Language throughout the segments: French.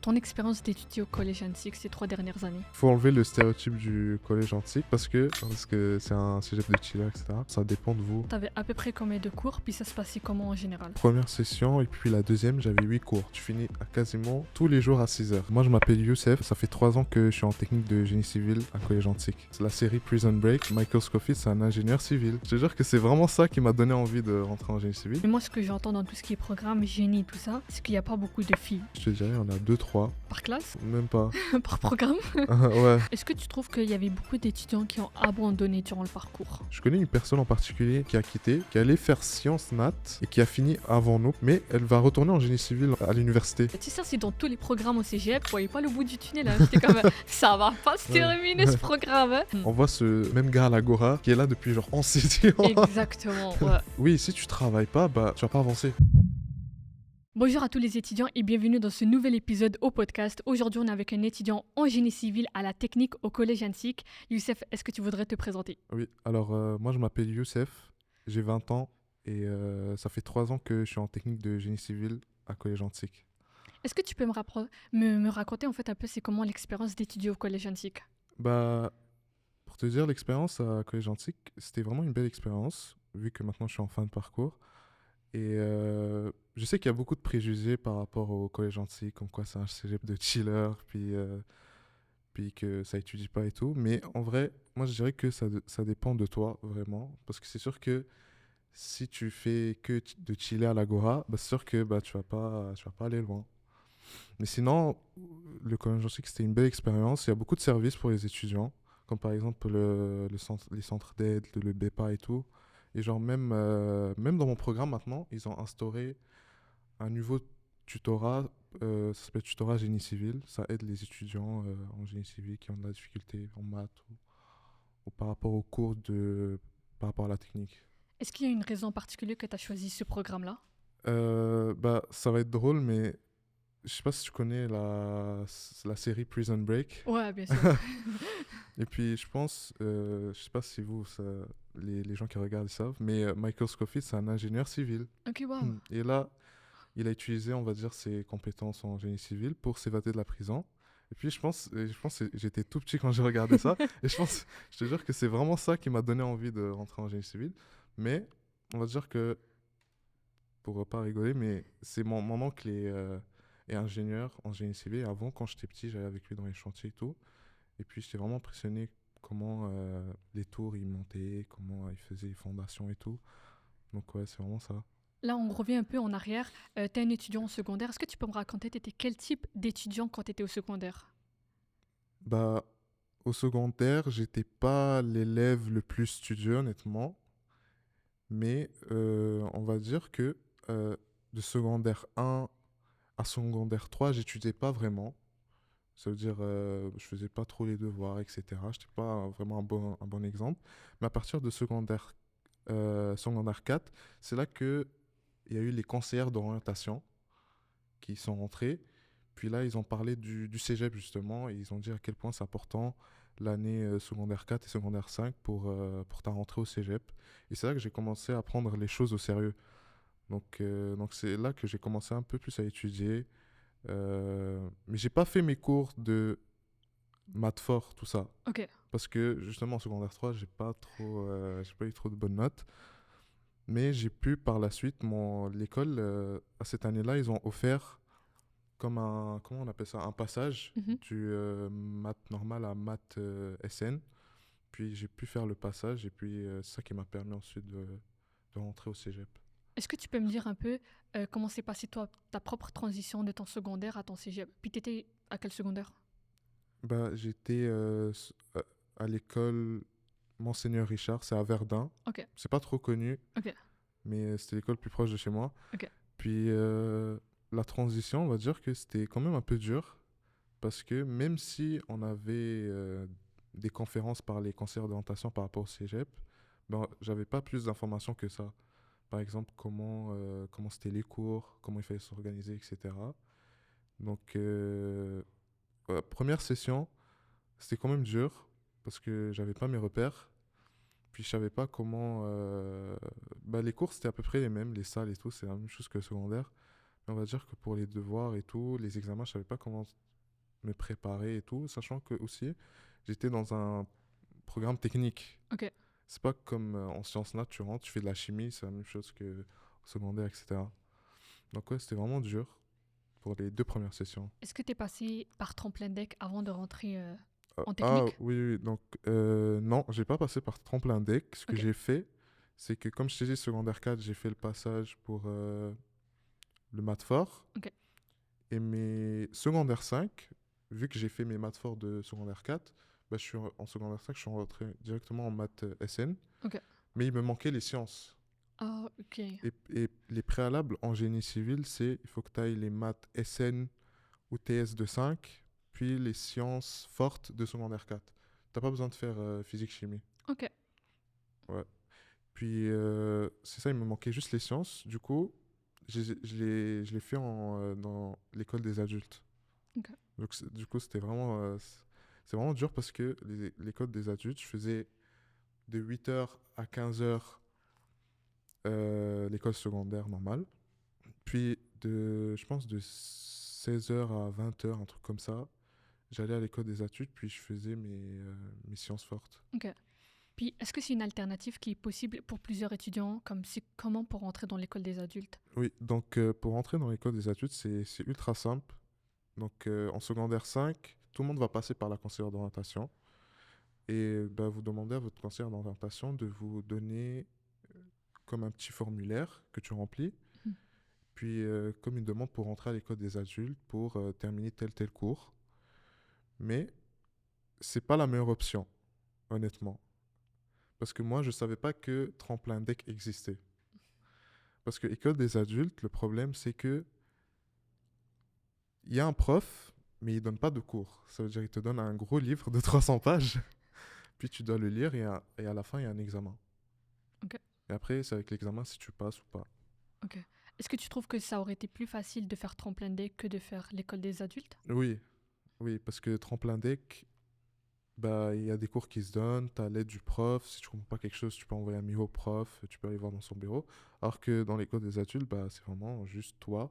Ton expérience d'étudier au collège antique ces 3 dernières années? Faut enlever le stéréotype du collège antique parce que c'est un sujet de chiller, etc. Ça dépend de vous. T'avais à peu près combien de cours, puis ça se passait comment en général? Première session et puis la deuxième, j'avais 8 cours. Tu finis à quasiment tous les jours à 6h. Moi, je m'appelle Youssef. Ça fait 3 ans que je suis en technique de génie civil à collège antique. C'est la série Prison Break. Michael Scofield, c'est un ingénieur civil. Je te jure que c'est vraiment ça qui m'a donné envie de rentrer en génie civil. Mais moi, ce que j'entends dans tout ce qui est programme, génie, tout ça, c'est qu'il n'y a pas beaucoup de filles. Je te dirais, on a 2-3. Par classe? Même pas. Par programme? Ouais. Est-ce que tu trouves qu'il y avait beaucoup d'étudiants qui ont abandonné durant le parcours? Je connais une personne en particulier qui a quitté, qui allait faire sciences nat et qui a fini avant nous, mais elle va retourner en génie civil à l'université. Tu sais, ça, c'est dans tous les programmes au cégep, je voyais pas le bout du tunnel, hein. J'étais comme, ça va pas se terminer ce programme, hein. On voit ce même gars à l'Agora qui est là depuis genre 11 étudiants. Exactement, ouais. Oui, si tu travailles pas, bah tu vas pas avancer. Bonjour à tous les étudiants et bienvenue dans ce nouvel épisode au podcast. Aujourd'hui, on est avec un étudiant en génie civil à la technique au collège antique. Youssef, est-ce que tu voudrais te présenter? Oui, alors moi je m'appelle Youssef, j'ai 20 ans et ça fait 3 ans que je suis en technique de génie civil à collège antique. Est-ce que tu peux me raconter en fait un peu c'est comment l'expérience d'étudier au collège antique? Bah, pour te dire, l'expérience à collège antique, c'était vraiment une belle expérience, vu que maintenant je suis en fin de parcours. Et je sais qu'il y a beaucoup de préjugés par rapport au collège antique, comme quoi c'est un cégep de chiller, puis que ça étudie pas et tout. Mais en vrai, moi je dirais que ça dépend de toi, vraiment. Parce que c'est sûr que si tu fais que de chiller à l'agora, bah, c'est sûr que bah, tu vas pas aller loin. Mais sinon, le collège antique, c'était une belle expérience. Il y a beaucoup de services pour les étudiants, comme par exemple les centres d'aide, le BEPA et tout. Et genre même dans mon programme maintenant, ils ont instauré un nouveau tutorat, ça s'appelle tutorat génie civil. Ça aide les étudiants en génie civil qui ont de la difficulté en maths ou par rapport aux cours par rapport à la technique. Est-ce qu'il y a une raison particulière que tu as choisi ce programme-là? Bah, ça va être drôle, mais je sais pas si tu connais la série Prison Break. Ouais, bien sûr. Et puis je pense, je sais pas si les gens qui regardent ils savent, mais Michael Scofield, c'est un ingénieur civil. Ok, waouh. Et là, il a utilisé, on va dire, ses compétences en génie civil pour s'évader de la prison. Et puis je pense que j'étais tout petit quand j'ai regardé ça. Et je te jure que c'est vraiment ça qui m'a donné envie de rentrer en génie civil. Mais on va dire que, pour pas rigoler, mais c'est mon oncle est ingénieur en génie civil. Et avant, quand j'étais petit, j'allais avec lui dans les chantiers et tout. Et puis j'étais vraiment impressionné comment les tours ils montaient, comment ils faisaient les fondations et tout. Donc ouais, c'est vraiment ça. Là, on revient un peu en arrière. T'es un étudiant en secondaire. Est-ce que tu peux me raconter, t'étais quel type d'étudiant quand t'étais au secondaire? Bah, au secondaire, j'étais pas l'élève le plus studieux, honnêtement. Mais on va dire que euh, de secondaire 1 à secondaire 3, j'étudiais pas vraiment. Ça veut dire, je faisais pas trop les devoirs, etc. J'étais pas vraiment un bon exemple. Mais à partir de secondaire 4, c'est là que il y a eu les conseillères d'orientation qui sont rentrées. Puis là, ils ont parlé du cégep, justement, et ils ont dit à quel point c'est important l'année secondaire 4 et secondaire 5 pour ta rentrée au cégep. Et c'est là que j'ai commencé à prendre les choses au sérieux. Donc c'est là que j'ai commencé un peu plus à étudier. Mais j'ai pas fait mes cours de maths fort, tout ça. Ok. Parce que justement en secondaire 3, j'ai pas eu trop de bonnes notes. Mais j'ai pu par la suite, l'école, à cette année-là, ils ont offert comme comment on appelle ça, un passage Mhm. du maths normal à maths SN. Puis j'ai pu faire le passage et puis c'est ça qui m'a permis ensuite de rentrer au cégep. Est-ce que tu peux me dire un peu comment s'est passée toi, ta propre transition de ton secondaire à ton cégep? Puis t'étais à quel secondaire? Bah, j'étais à l'école Monseigneur Richard, c'est à Verdun. Ok, C'est pas trop connu, ok, mais c'était l'école plus proche de chez moi. ok. Puis la transition, on va dire que c'était quand même un peu dur parce que même si on avait des conférences par les conseillers d'orientation par rapport au cégep, ben, j'avais pas plus d'informations que ça. Par exemple, comment c'était les cours, comment il fallait s'organiser, etc. Donc, première session, c'était quand même dur parce que j'avais pas mes repères. Puis je savais pas comment. Bah, les cours, c'était à peu près les mêmes, les salles et tout, c'est la même chose que le secondaire. on va dire que pour les devoirs et tout, les examens, je savais pas comment me préparer et tout, sachant que aussi, j'étais dans un programme technique. Ok. C'est pas comme en sciences nat, tu rentres, tu fais de la chimie, c'est la même chose que au secondaire, etc. Donc ouais, c'était vraiment dur pour les 2 premières sessions. Est-ce que tu es passé par tremplin deck avant de rentrer en Ah technique? oui, oui, donc non, j'ai pas passé par tremplin deck. Ce que Ok. j'ai fait, c'est que comme je t'ai dit, secondaire 4, j'ai fait le passage pour le maths fort. Ok. Et mes secondaire 5, vu que j'ai fait mes maths forts de secondaire 4, bah, en secondaire 5, je suis rentré directement en maths SN. Ok. Mais il me manquait les sciences. Ah, ok. Et les préalables en génie civil, c'est il faut que tu ailles les maths SN ou TS de 5, puis les sciences fortes de secondaire 4. T'as pas besoin de faire physique-chimie. Ok. Ouais. Puis c'est ça, il me manquait juste les sciences. Du coup, je l'ai fait dans l'école des adultes. Ok. Donc, du coup, c'est vraiment dur parce que l'école des adultes, je faisais de 8h à 15h l'école secondaire normale. Puis, je pense, de 16h à 20h, un truc comme ça, j'allais à l'école des adultes, puis je faisais mes sciences fortes. Ok. Puis, est-ce que c'est une alternative qui est possible pour plusieurs étudiants, comme c'est comment pour entrer dans l'école des adultes? Oui, donc pour entrer dans l'école des adultes, c'est ultra simple. Donc, en secondaire 5, tout le monde va passer par la conseillère d'orientation. Et bah, vous demandez à votre conseillère d'orientation de vous donner comme un petit formulaire que tu remplis, Hmm. puis comme une demande pour rentrer à l'école des adultes pour terminer tel cours. Mais c'est pas la meilleure option, honnêtement. Parce que moi, je savais pas que Tremplin Deck existait. Parce que école des adultes, le problème, c'est que il y a un prof, mais il donne pas de cours. Ça veut dire qu'il te donne un gros livre de 300 pages, puis tu dois le lire et à la fin, il y a un examen. Ok. Et après, c'est avec l'examen si tu passes ou pas. Ok. Est-ce que tu trouves que ça aurait été plus facile de faire tremplin deck que de faire l'école des adultes? Oui, oui, parce que Tremplin Deck, bah, il y a des cours qui se donnent, tu as l'aide du prof. Si tu comprends pas quelque chose, tu peux envoyer un mail au prof, tu peux aller voir dans son bureau. Alors que dans l'école des adultes, bah, c'est vraiment juste toi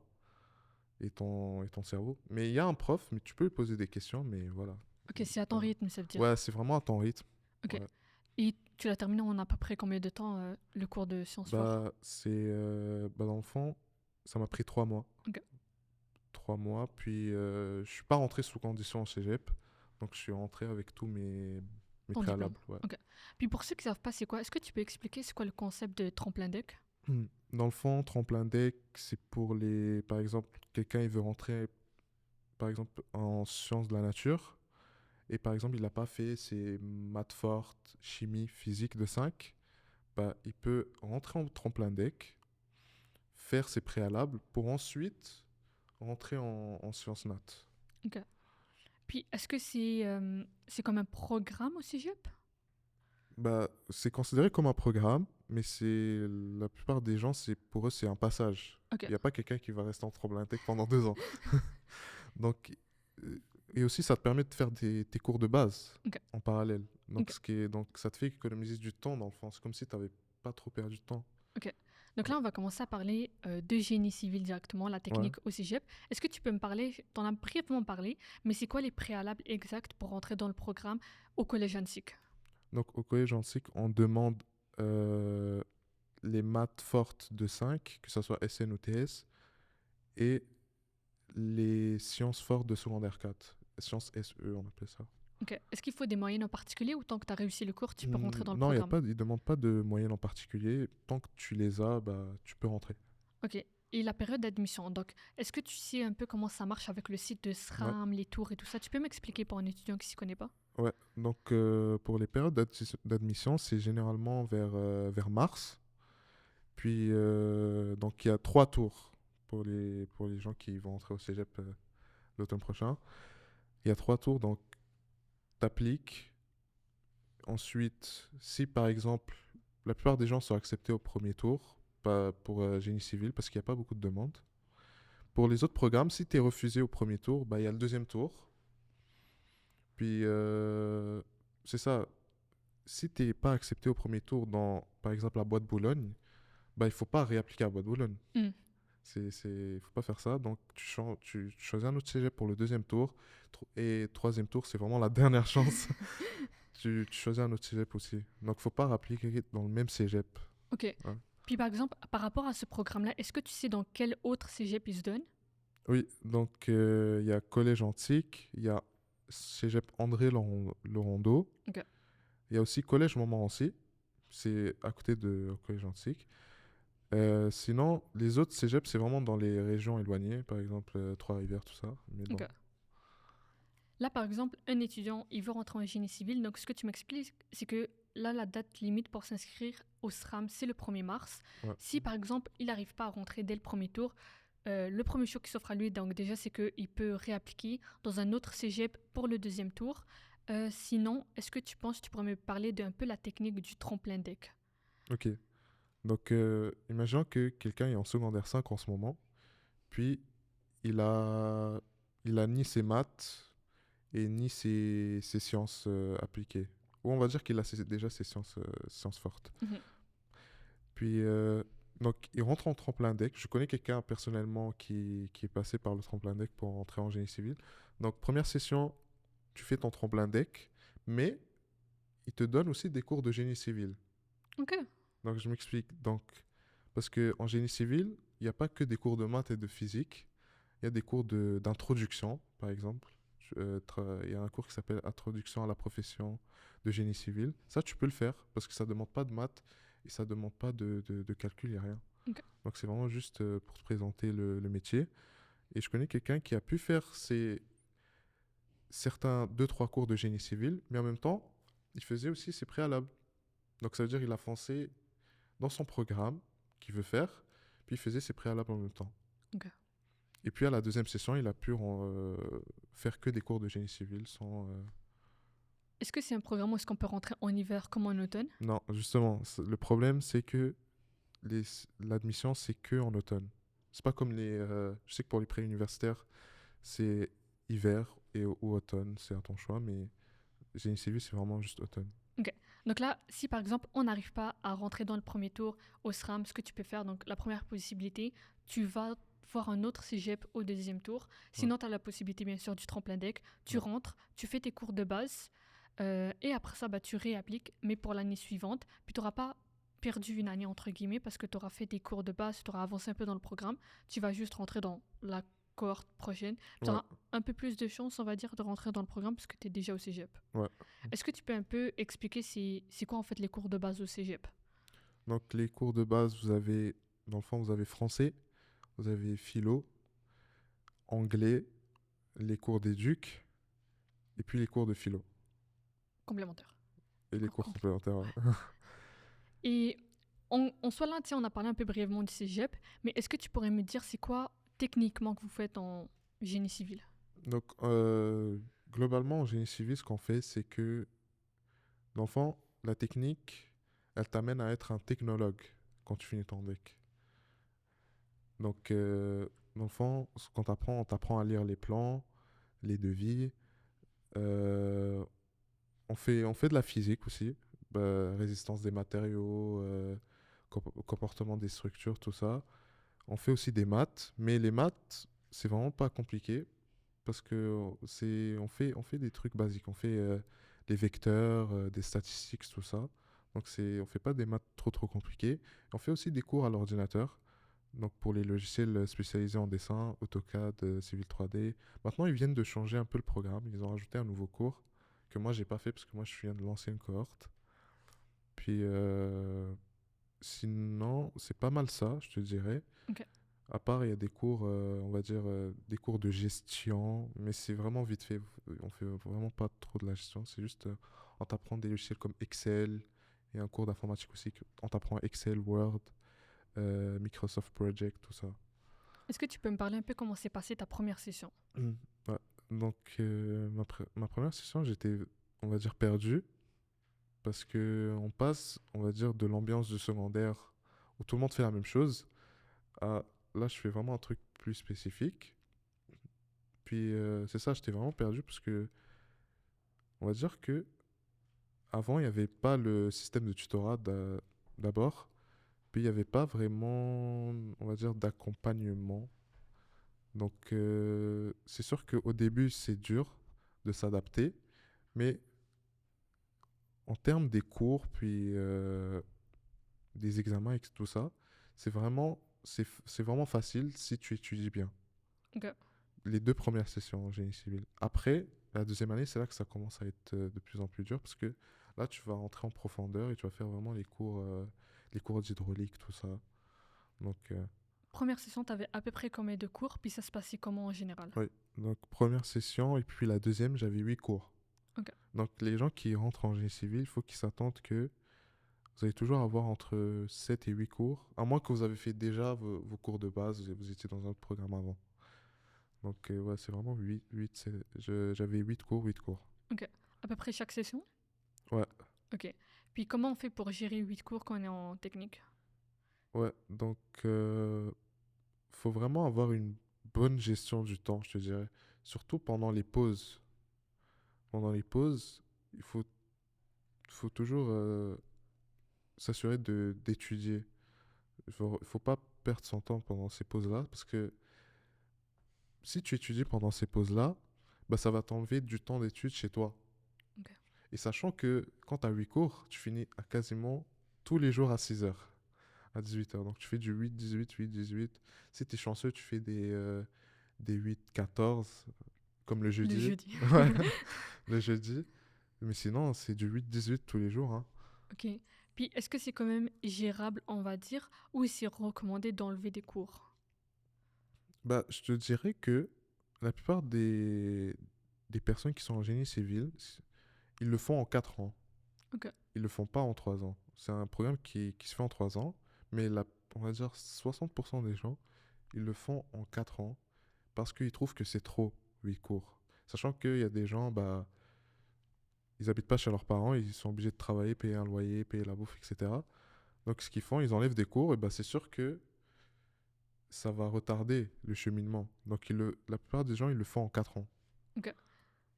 et ton cerveau. Mais il y a un prof, mais tu peux lui poser des questions, mais voilà. Ok, c'est à ton Voilà. rythme, ça veut dire. Ouais, c'est vraiment à ton rythme. Ok. Ouais. Et tu l'as terminé en à peu près combien de temps, le cours de sciences fort? Bah, bah, dans le fond, ça m'a pris 3 mois. Ok. 3 mois, puis je suis pas rentré sous condition au cégep, donc je suis rentré avec tous mes Ton diplôme. préalables. Ouais. Ok. Puis pour ceux qui savent pas c'est quoi, est-ce que tu peux expliquer c'est quoi le concept de tremplin deck? Dans le fond, tremplin deck, c'est pour les. Par exemple, quelqu'un il veut rentrer, par exemple, en sciences de la nature, et par exemple, il n'a pas fait ses maths fortes, chimie, physique de 5, bah, il peut rentrer en tremplin deck, faire ses préalables, pour ensuite rentrer en sciences nat. Ok. Puis est-ce que c'est comme un programme au cégep? Bah, c'est considéré comme un programme, mais la plupart des gens, pour eux, c'est un passage. Ok. Il n'y a pas quelqu'un qui va rester en tremplin deck pendant 2 ans. Donc, et aussi, ça te permet de faire tes cours de base Ok. en parallèle. Ok. Donc, ça te fait économiser du temps dans le fond. C'est comme si tu n'avais pas trop perdu de temps. Ok. Donc là, on va commencer à parler de génie civil directement, la Ouais. technique au cégep. Est-ce que tu peux me parler, t'en as brièvement parlé, mais c'est quoi les préalables exacts pour rentrer dans le programme au collège Annecy? Donc, au collège Antique, on demande euh, les maths fortes de 5, que ce soit SN ou TS, et les sciences fortes de secondaire 4. Sciences SE, on appelle ça. Ok. Est-ce qu'il faut des moyennes en particulier ou tant que tu as réussi le cours, tu peux rentrer dans le Non, programme? il ne demande pas de moyenne en particulier. Tant que tu les as, bah, tu peux rentrer. Ok. Et la période d'admission, donc, est-ce que tu sais un peu comment ça marche avec le site de Ouais. SRAM, les tours et tout ça? Tu peux m'expliquer pour un étudiant qui s'y connaît pas? Ouais. Donc, pour les périodes d'admission, c'est généralement vers mars. Puis, donc, il y a 3 tours pour les gens qui vont entrer au cégep l'automne prochain. Il y a 3 tours, donc, t'appliques. Ensuite, si par exemple, la plupart des gens sont acceptés au premier tour, pas pour génie civil, parce qu'il n'y a pas beaucoup de demandes. Pour les autres programmes, si tu es refusé au premier tour, bah, il y a le deuxième tour. Puis, c'est ça. Si tu n'es pas accepté au premier tour dans, par exemple, la boîte Boulogne, bah, il ne faut pas réappliquer à la boîte Boulogne. Hmm. Faut pas faire ça. Donc, tu choisis un autre cégep pour le deuxième tour. Et troisième tour, c'est vraiment la dernière chance. Tu choisis un autre cégep aussi. Donc, faut pas rappliquer dans le même cégep. Ok. Hein. Puis par exemple, par rapport à ce programme-là, est-ce que tu sais dans quel autre cégep il se donne? Oui, donc il y a Collège Antique, il y a Cégep André Laurendeau, Ok. il y a aussi Collège Montmorency, c'est à côté de Collège Antique. Sinon, les autres cégeps, c'est vraiment dans les régions éloignées, par exemple Trois-Rivières, tout ça. Mais bon, Ok. Là, par exemple, un étudiant, il veut rentrer en génie civil. Donc, ce que tu m'expliques, c'est que là, la date limite pour s'inscrire au SRAM, c'est le 1er mars. ouais. Si, par exemple, il n'arrive pas à rentrer dès le premier tour, le premier choix qui s'offre à lui, donc déjà, c'est qu'il peut réappliquer dans un autre cégep pour le deuxième tour. Sinon, est-ce que tu penses, tu pourrais me parler d'un peu la technique du tremplin deck? Ok. Donc, imaginons que quelqu'un est en secondaire 5 en ce moment, puis il a, il a ni ses maths et ni ses sciences appliquées. Ou on va dire qu'il a déjà ses sciences fortes. Mhm. Puis, donc, il rentre en tremplin deck. Je connais quelqu'un personnellement qui est passé par le tremplin deck pour entrer en génie civil. Donc, première session, tu fais ton tremplin deck, mais il te donne aussi des cours de génie civil. Ok. Donc, je m'explique. Donc, parce qu'en génie civil, il n'y a pas que des cours de maths et de physique. Il y a des cours d'introduction, par exemple. Il y a un cours qui s'appelle Introduction à la profession de génie civil. Ça, tu peux le faire parce que ça ne demande pas de maths et ça ne demande pas de calcul, il n'y a rien. Ok. Donc, c'est vraiment juste pour te présenter le métier. Et je connais quelqu'un qui a pu faire certains deux trois cours de génie civil, mais en même temps, il faisait aussi ses préalables. Donc, ça veut dire qu'il a foncé dans son programme qu'il veut faire, puis il faisait ses préalables en même temps. Ok. Et puis à la deuxième session, il a pu faire que des cours de génie civil sans. Est-ce que c'est un programme où est-ce qu'on peut rentrer en hiver comme en automne? Non, justement, le problème c'est que l'admission c'est que en automne. C'est pas comme les. Je sais que pour les préuniversitaires, c'est hiver ou automne, c'est à ton choix, mais génie civil c'est vraiment juste automne. Ok. Donc là, si par exemple on n'arrive pas à rentrer dans le premier tour au SRAM, ce que tu peux faire, donc la première possibilité, tu vas voir un autre cégep au deuxième tour. Ouais, Sinon, tu as la possibilité bien sûr du tremplin deck. Tu ouais, rentres, tu fais tes cours de base et après ça, bah, tu réappliques, mais pour l'année suivante. Puis tu n'auras pas perdu une année entre guillemets parce que tu auras fait des cours de base, tu auras avancé un peu dans le programme. Tu vas juste rentrer dans la cohorte prochaine. Tu ouais, auras un peu plus de chance, on va dire, de rentrer dans le programme parce que tu es déjà au cégep. ouais. Est-ce que tu peux un peu expliquer c'est quoi en fait les cours de base au cégep? Donc les cours de base, dans le fond, vous avez français, vous avez philo, anglais, les cours d'éduc, et puis les cours de philo. Complémentaire. Et les cours Complémentaire. complémentaires. Ouais. Et en soi là, tu sais, on a parlé un peu brièvement du cégep, mais est-ce que tu pourrais me dire c'est quoi techniquement que vous faites en génie civil? Donc, globalement, en génie civil, ce qu'on fait, c'est que, dans le fond, la technique, elle t'amène à être un technologue quand tu finis ton deck. Donc, dans le fond, ce qu'on t'apprend, on t'apprend à lire les plans, les devis. euh, on fait de la physique aussi, résistance des matériaux, comportement des structures, tout ça. On fait aussi des maths, mais les maths, c'est vraiment pas compliqué parce que on fait des trucs basiques. On fait des vecteurs, des statistiques, tout ça. Donc on fait pas des maths trop compliqués. On fait aussi des cours à l'ordinateur. Donc pour les logiciels spécialisés en dessin, AutoCAD, Civil 3D. Maintenant, ils viennent de changer un peu le programme. Ils ont rajouté un nouveau cours que moi j'ai pas fait parce que moi je viens de lancer une cohorte. Puis sinon, c'est pas mal ça, je te dirais. Ok. À part, il y a des cours, on va dire, des cours de gestion, mais c'est vraiment vite fait. On fait vraiment pas trop de la gestion. C'est juste, on t'apprend des logiciels comme Excel et un cours d'informatique aussi. On t'apprend Excel, Word, Microsoft Project, tout ça. Est-ce que tu peux me parler un peu comment s'est passée ta première session? Ouais. Donc, ma première session, j'étais, on va dire, perdu parce que on passe, on va dire, de l'ambiance du secondaire où tout le monde fait la même chose à là, je fais vraiment un truc plus spécifique. Puis c'est ça, j'étais vraiment perdu parce que on va dire que avant il n'y avait pas le système de tutorat d'abord. Puis il n'y avait pas vraiment, on va dire, d'accompagnement. Donc c'est sûr qu'au début, c'est dur de s'adapter, mais en termes des cours, puis des examens et tout ça, c'est vraiment facile si tu étudies bien. Ok. Les 2 premières sessions en génie civil. Après, la deuxième année, c'est là que ça commence à être de plus en plus dur parce que là, tu vas rentrer en profondeur et tu vas faire vraiment les cours d'hydraulique, tout ça. Donc, Première session, tu avais à peu près combien de cours, puis ça se passait comment en général? oui. Donc, première session et puis la deuxième, j'avais 8 cours. Ok. Donc, les gens qui rentrent en génie civil, il faut qu'ils s'attendent que vous allez toujours avoir entre 7 et 8 cours, à moins que vous avez fait déjà vos cours de base et vous étiez dans un autre programme avant. Donc, ouais, c'est vraiment 8 j'avais 8 cours, 8 cours. Ok. À peu près chaque session? Ouais, Ok. Puis comment on fait pour gérer 8 cours quand on est en technique? ouais. Donc, faut vraiment avoir une bonne gestion du temps, je te dirais. Surtout pendant les pauses. Pendant les pauses, faut toujours s'assurer d'étudier. Il faut pas perdre son temps pendant ces pauses-là, parce que si tu étudies pendant ces pauses-là, bah, ça va t'enlever du temps d'étude chez toi. Ok. Et sachant que quand tu as 8 cours, tu finis à quasiment tous les jours à 6 heures, à 18 heures. Donc tu fais du 8-18, 8-18. Si tu es chanceux, tu fais des 8-14, comme le Le jeudi. jeudi. Ouais, le jeudi. Mais sinon, c'est du 8-18 tous les jours, hein. Ok. Puis est-ce que c'est quand même gérable, on va dire, ou c'est recommandé d'enlever des cours? Bah, je te dirais que la plupart des personnes qui sont en génie civil, ils le font en 4 ans. Ok. Ils le font pas en 3 ans. C'est un programme qui se fait en 3 ans, mais on va dire 60% des gens, ils le font en 4 ans parce qu'ils trouvent que c'est trop, 8 cours. Sachant qu'il y a des gens, bah, ils habitent pas chez leurs parents, ils sont obligés de travailler, payer un loyer, payer la bouffe, etc. Donc ce qu'ils font, ils enlèvent des cours, et bah, c'est sûr que ça va retarder le cheminement. Donc la plupart des gens, ils le font en 4 ans. Ok.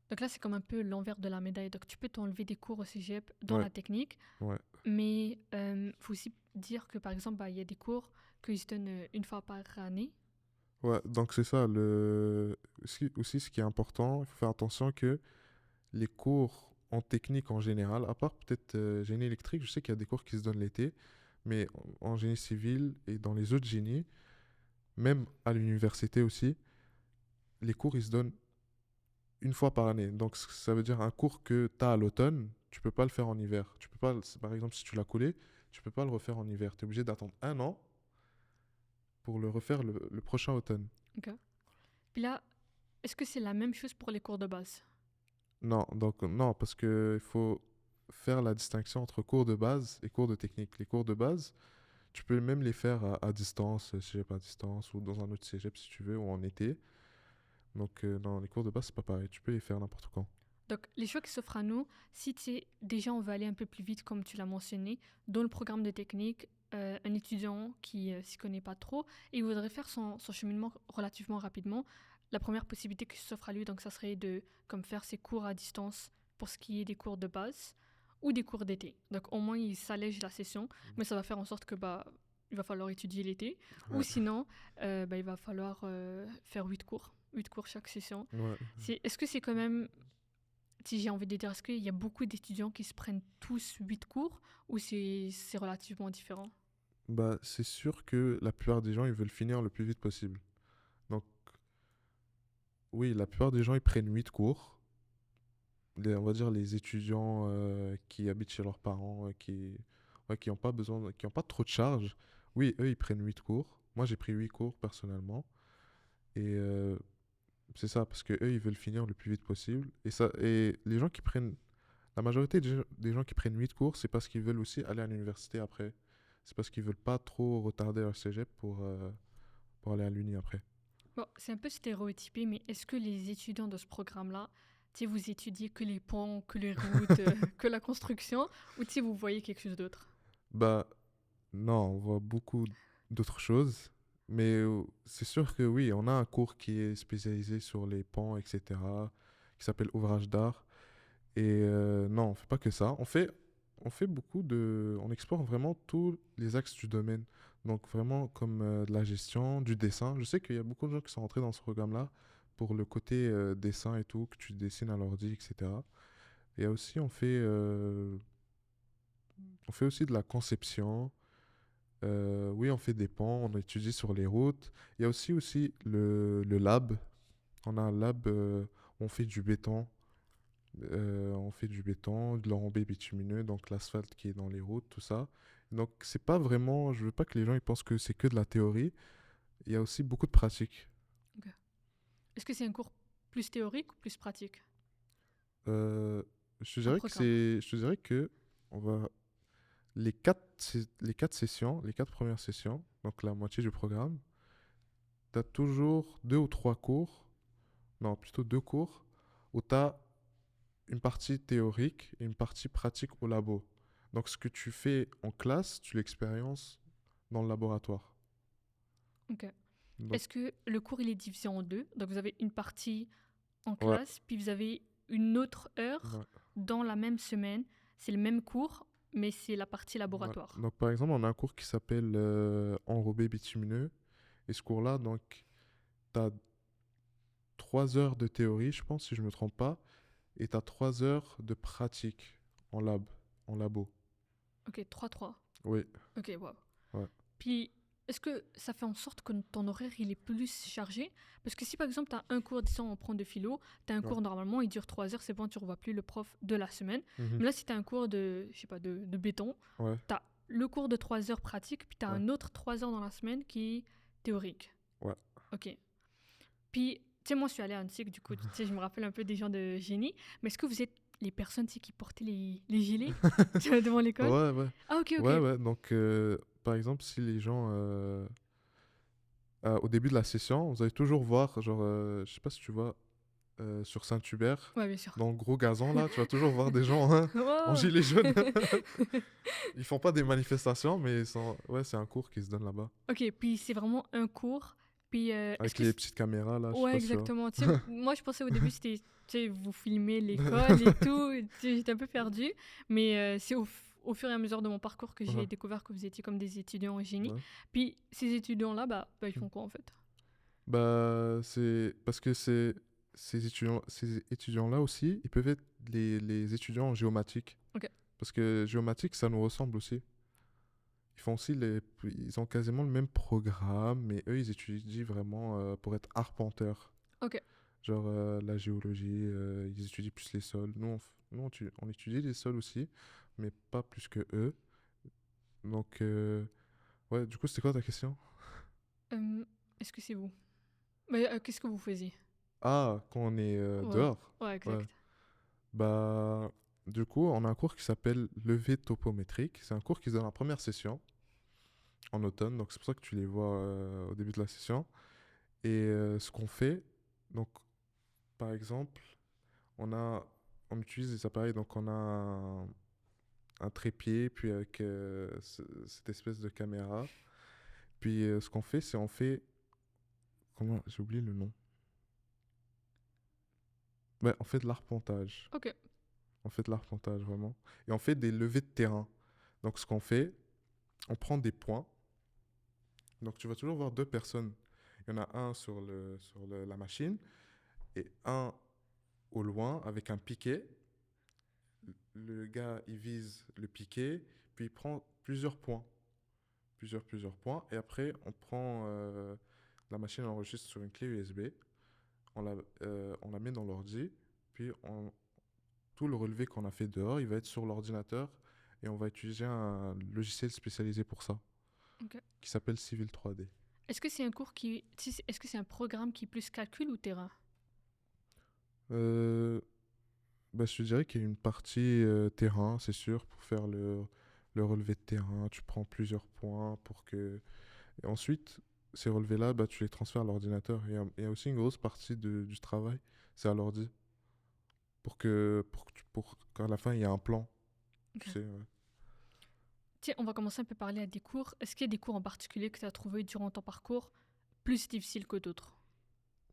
Donc là, c'est comme un peu l'envers de la médaille. Donc tu peux t'enlever des cours au cégep dans Ouais, la technique, ouais. mais faut aussi dire que par exemple, bah, il y a des cours qu'ils se donnent une fois par année. Ouais, donc c'est ça. Aussi, ce qui est important, il faut faire attention que les cours en technique en général, à part peut-être génie électrique, je sais qu'il y a des cours qui se donnent l'été, mais en génie civil et dans les autres génies, même à l'université aussi, les cours ils se donnent une fois par année. Donc ça veut dire un cours que tu as à l'automne, tu peux pas le faire en hiver. Tu peux pas, par exemple, si tu l'as coulé, tu peux pas le refaire en hiver. Tu es obligé d'attendre un an pour le refaire le prochain automne. Ok. Puis là, est-ce que c'est la même chose pour les cours de base? Non, donc non, parce que il faut faire la distinction entre cours de base et cours de technique. Les cours de base, tu peux même les faire à distance, cégep à distance, ou dans un autre cégep si tu veux, ou en été. Donc non, les cours de base, c'est pas pareil. Tu peux les faire n'importe quand. Donc, les choix qui s'offrent à nous, si tu sais, déjà on va aller un peu plus vite, comme tu l'as mentionné, dans le programme de technique, un étudiant qui s'y connaît pas trop et voudrait faire son cheminement relativement rapidement, la première possibilité qui s'offre à lui, donc ça serait de comme faire ses cours à distance pour ce qui est des cours de base ou des cours d'été. Donc au moins il s'allège la session, mais ça va faire en sorte que bah il va falloir étudier l'été, ou Ouais, sinon bah, il va falloir faire 8 cours chaque session. ouais. Est-ce que c'est quand même, si j'ai envie de dire, est-ce qu'il y a beaucoup d'étudiants qui se prennent tous 8 cours ou c'est relativement différent? Bah, c'est sûr que la plupart des gens, ils veulent finir le plus vite possible. Donc, oui, la plupart des gens, ils prennent 8 cours. On va dire les étudiants qui habitent chez leurs parents, qui n'ont pas besoin, qui n'ont pas trop de charges. Oui, eux, ils prennent 8 cours. Moi, j'ai pris 8 cours personnellement. Et c'est ça, parce que eux, ils veulent finir le plus vite possible. Et les gens qui prennent, la majorité des gens qui prennent 8 cours, c'est parce qu'ils veulent aussi aller à l'université après. C'est parce qu'ils veulent pas trop retarder leur cégep pour aller à l'uni après. Bon, c'est un peu stéréotypé, mais est-ce que les étudiants de ce programme-là, tu sais, vous étudiez que les ponts, que les routes, que la construction, ou tu sais, vous voyez quelque chose d'autre? Bah, non, on voit beaucoup d'autres choses. Mais c'est sûr que oui, on a un cours qui est spécialisé sur les ponts, etc., qui s'appelle ouvrage d'art. Et non, on fait pas que ça. on fait on explore vraiment tous les axes du domaine. Donc vraiment comme de la gestion, du dessin. Je sais qu'il y a beaucoup de gens qui sont rentrés dans ce programme-là pour le côté dessin et tout, que tu dessines à l'ordi, etc. Et aussi, on fait aussi de la conception. Oui, on fait des ponts, on étudie sur les routes. Il y a aussi le lab. On a un lab, on fait du béton. On fait du béton, de l'enrobé bitumineux, donc l'asphalte qui est dans les routes, tout ça. Donc c'est pas vraiment, je veux pas que les gens ils pensent que c'est que de la théorie. Il y a aussi beaucoup de pratique. Ok. Est-ce que c'est un cours plus théorique ou plus pratique? Euh, Un programme. je te dirais que on va les quatre sessions, les quatre premières sessions, donc la moitié du programme, tu as toujours deux ou trois cours, non plutôt deux cours, où tu as une partie théorique et une partie pratique au labo. Donc ce que tu fais en classe, tu l'expériences dans le laboratoire. Ok. Donc Est-ce que le cours il est divisé en deux? Donc vous avez une partie en ouais, classe, puis vous avez une autre heure ouais, dans la même semaine. C'est le même cours, mais c'est la partie ouais. laboratoire. Donc par exemple, on a un cours qui s'appelle enrobé bitumineux. Et ce cours-là, donc, tu as 3 heures de théorie, je pense, si je ne me trompe pas, et tu as 3 heures de pratique en lab, en labo. Ok, 3-3. Oui, Ok, wow. ouais, Puis, est-ce que ça fait en sorte que ton horaire il est plus chargé? Parce que si par exemple tu as un cours, disons on prend de philo, tu as un ouais. cours normalement, il dure 3 heures, c'est bon, tu ne revois plus le prof de la semaine. Mhm. Mais là, si tu as un cours de, je sais pas, de béton, Ouais, tu as le cours de 3 heures pratique, puis tu as ouais, un autre 3 heures dans la semaine qui est théorique. ouais. Ok. Puis, tu sais, moi je suis allée à Antique, du coup, tu sais, je me rappelle un peu des gens de génie. Mais est-ce que vous êtes les personnes tu sais, qui portaient les gilets devant l'école? Ouais, ouais. Ah, ok, Ouais, ok. ouais. Donc, par exemple, si les gens, au début de la session, vous allez toujours voir, genre, je sais pas si tu vois, sur Saint-Hubert, Ouais, bien sûr. dans le gros gazon, là, tu vas toujours voir des gens hein, en Wow. gilet jaune. Ils font pas des manifestations, mais ouais, c'est un cours qui se donne là-bas. Ok, puis c'est vraiment un cours. Puis est-ce Avec que les petites caméras, là, je sais ouais, pas si tu vois. exactement. Tu sais, moi je pensais au début c'était tu sais vous filmez l'école et tout. Tu sais, j'étais un peu perdue, mais c'est au fur et à mesure de mon parcours que j'ai Ouais, découvert que vous étiez comme des étudiants en génie. ouais. Puis ces étudiants-là, bah ils font quoi en fait? Bah, c'est parce que ces étudiants-là aussi, ils peuvent être les étudiants en géomatique. Ok, Parce que géomatique, ça nous ressemble aussi. Ils ont quasiment le même programme, mais eux, ils étudient vraiment pour être arpenteurs. ok. Genre la géologie, ils étudient plus les sols. On étudie les sols aussi, mais pas plus que eux. Donc, ouais, du coup, c'était quoi ta question? Euh, est-ce que c'est vous? Mais qu'est-ce que vous faisiez? Ah, quand on est Ouais, dehors. ouais, Ouais. exact. Bah, du coup, on a un cours qui s'appelle levé topométrique. C'est un cours qui se donne en première session, en automne. Donc, c'est pour ça que tu les vois au début de la session. Et ce qu'on fait, donc, par exemple, on a, on utilise des appareils. Donc, on a un trépied, puis avec cette espèce de caméra. Puis, ce qu'on fait, c'est on fait, comment, j'ai oublié le nom. Ouais, on fait de l'arpentage. Ok, On fait de l'arpentage, vraiment. Et on fait des levées de terrain. Donc, ce qu'on fait, on prend des points. Donc, tu vas toujours voir deux personnes. Il y en a un la machine et un au loin avec un piquet. Le gars, il vise le piquet, puis il prend plusieurs points. Plusieurs points. Et après, la machine enregistre sur une clé USB. On la met dans l'ordi. Puis, tout le relevé qu'on a fait dehors, il va être sur l'ordinateur. Et on va utiliser un logiciel spécialisé pour ça, ok. qui s'appelle Civil 3D. Est-ce que c'est un cours qui, tu sais, est-ce que c'est un programme qui est plus calcul ou terrain? Euh, Bah, je te dirais qu'il y a une partie terrain, c'est sûr, pour faire le relevé de terrain. Tu prends plusieurs points pour que. Et ensuite, ces relevés-là, bah, tu les transfères à l'ordinateur. Il y a aussi une grosse partie du travail, c'est à l'ordi. Pour qu'à la fin, il y ait un plan. Tu Ok. sais, ouais. Tiens, on va commencer un peu à parler à des cours. Est-ce qu'il y a des cours en particulier que tu as trouvé durant ton parcours plus difficiles que d'autres?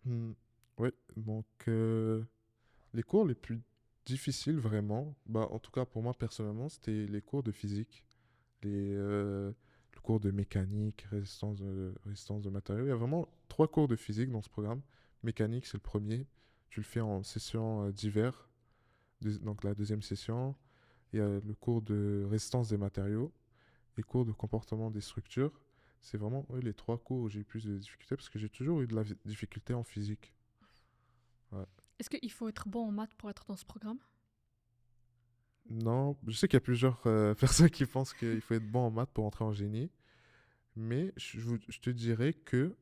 Hmm, ouais, donc les cours les plus difficile vraiment, bah, en tout cas pour moi personnellement, c'était les cours de physique, le cours de mécanique, résistance de matériaux. Il y a vraiment 3 cours de physique dans ce programme. Mécanique, c'est le premier. Tu le fais en session d'hiver, donc la deuxième session. Il y a le cours de résistance des matériaux et cours de comportement des structures. C'est vraiment les 3 cours où j'ai eu plus de difficultés parce que j'ai toujours eu de la difficulté en physique. Ouais. Est-ce qu'il faut être bon en maths pour être dans ce programme? Non, je sais qu'il y a plusieurs personnes qui pensent qu'il faut être bon en maths pour entrer en génie, mais je te dirais que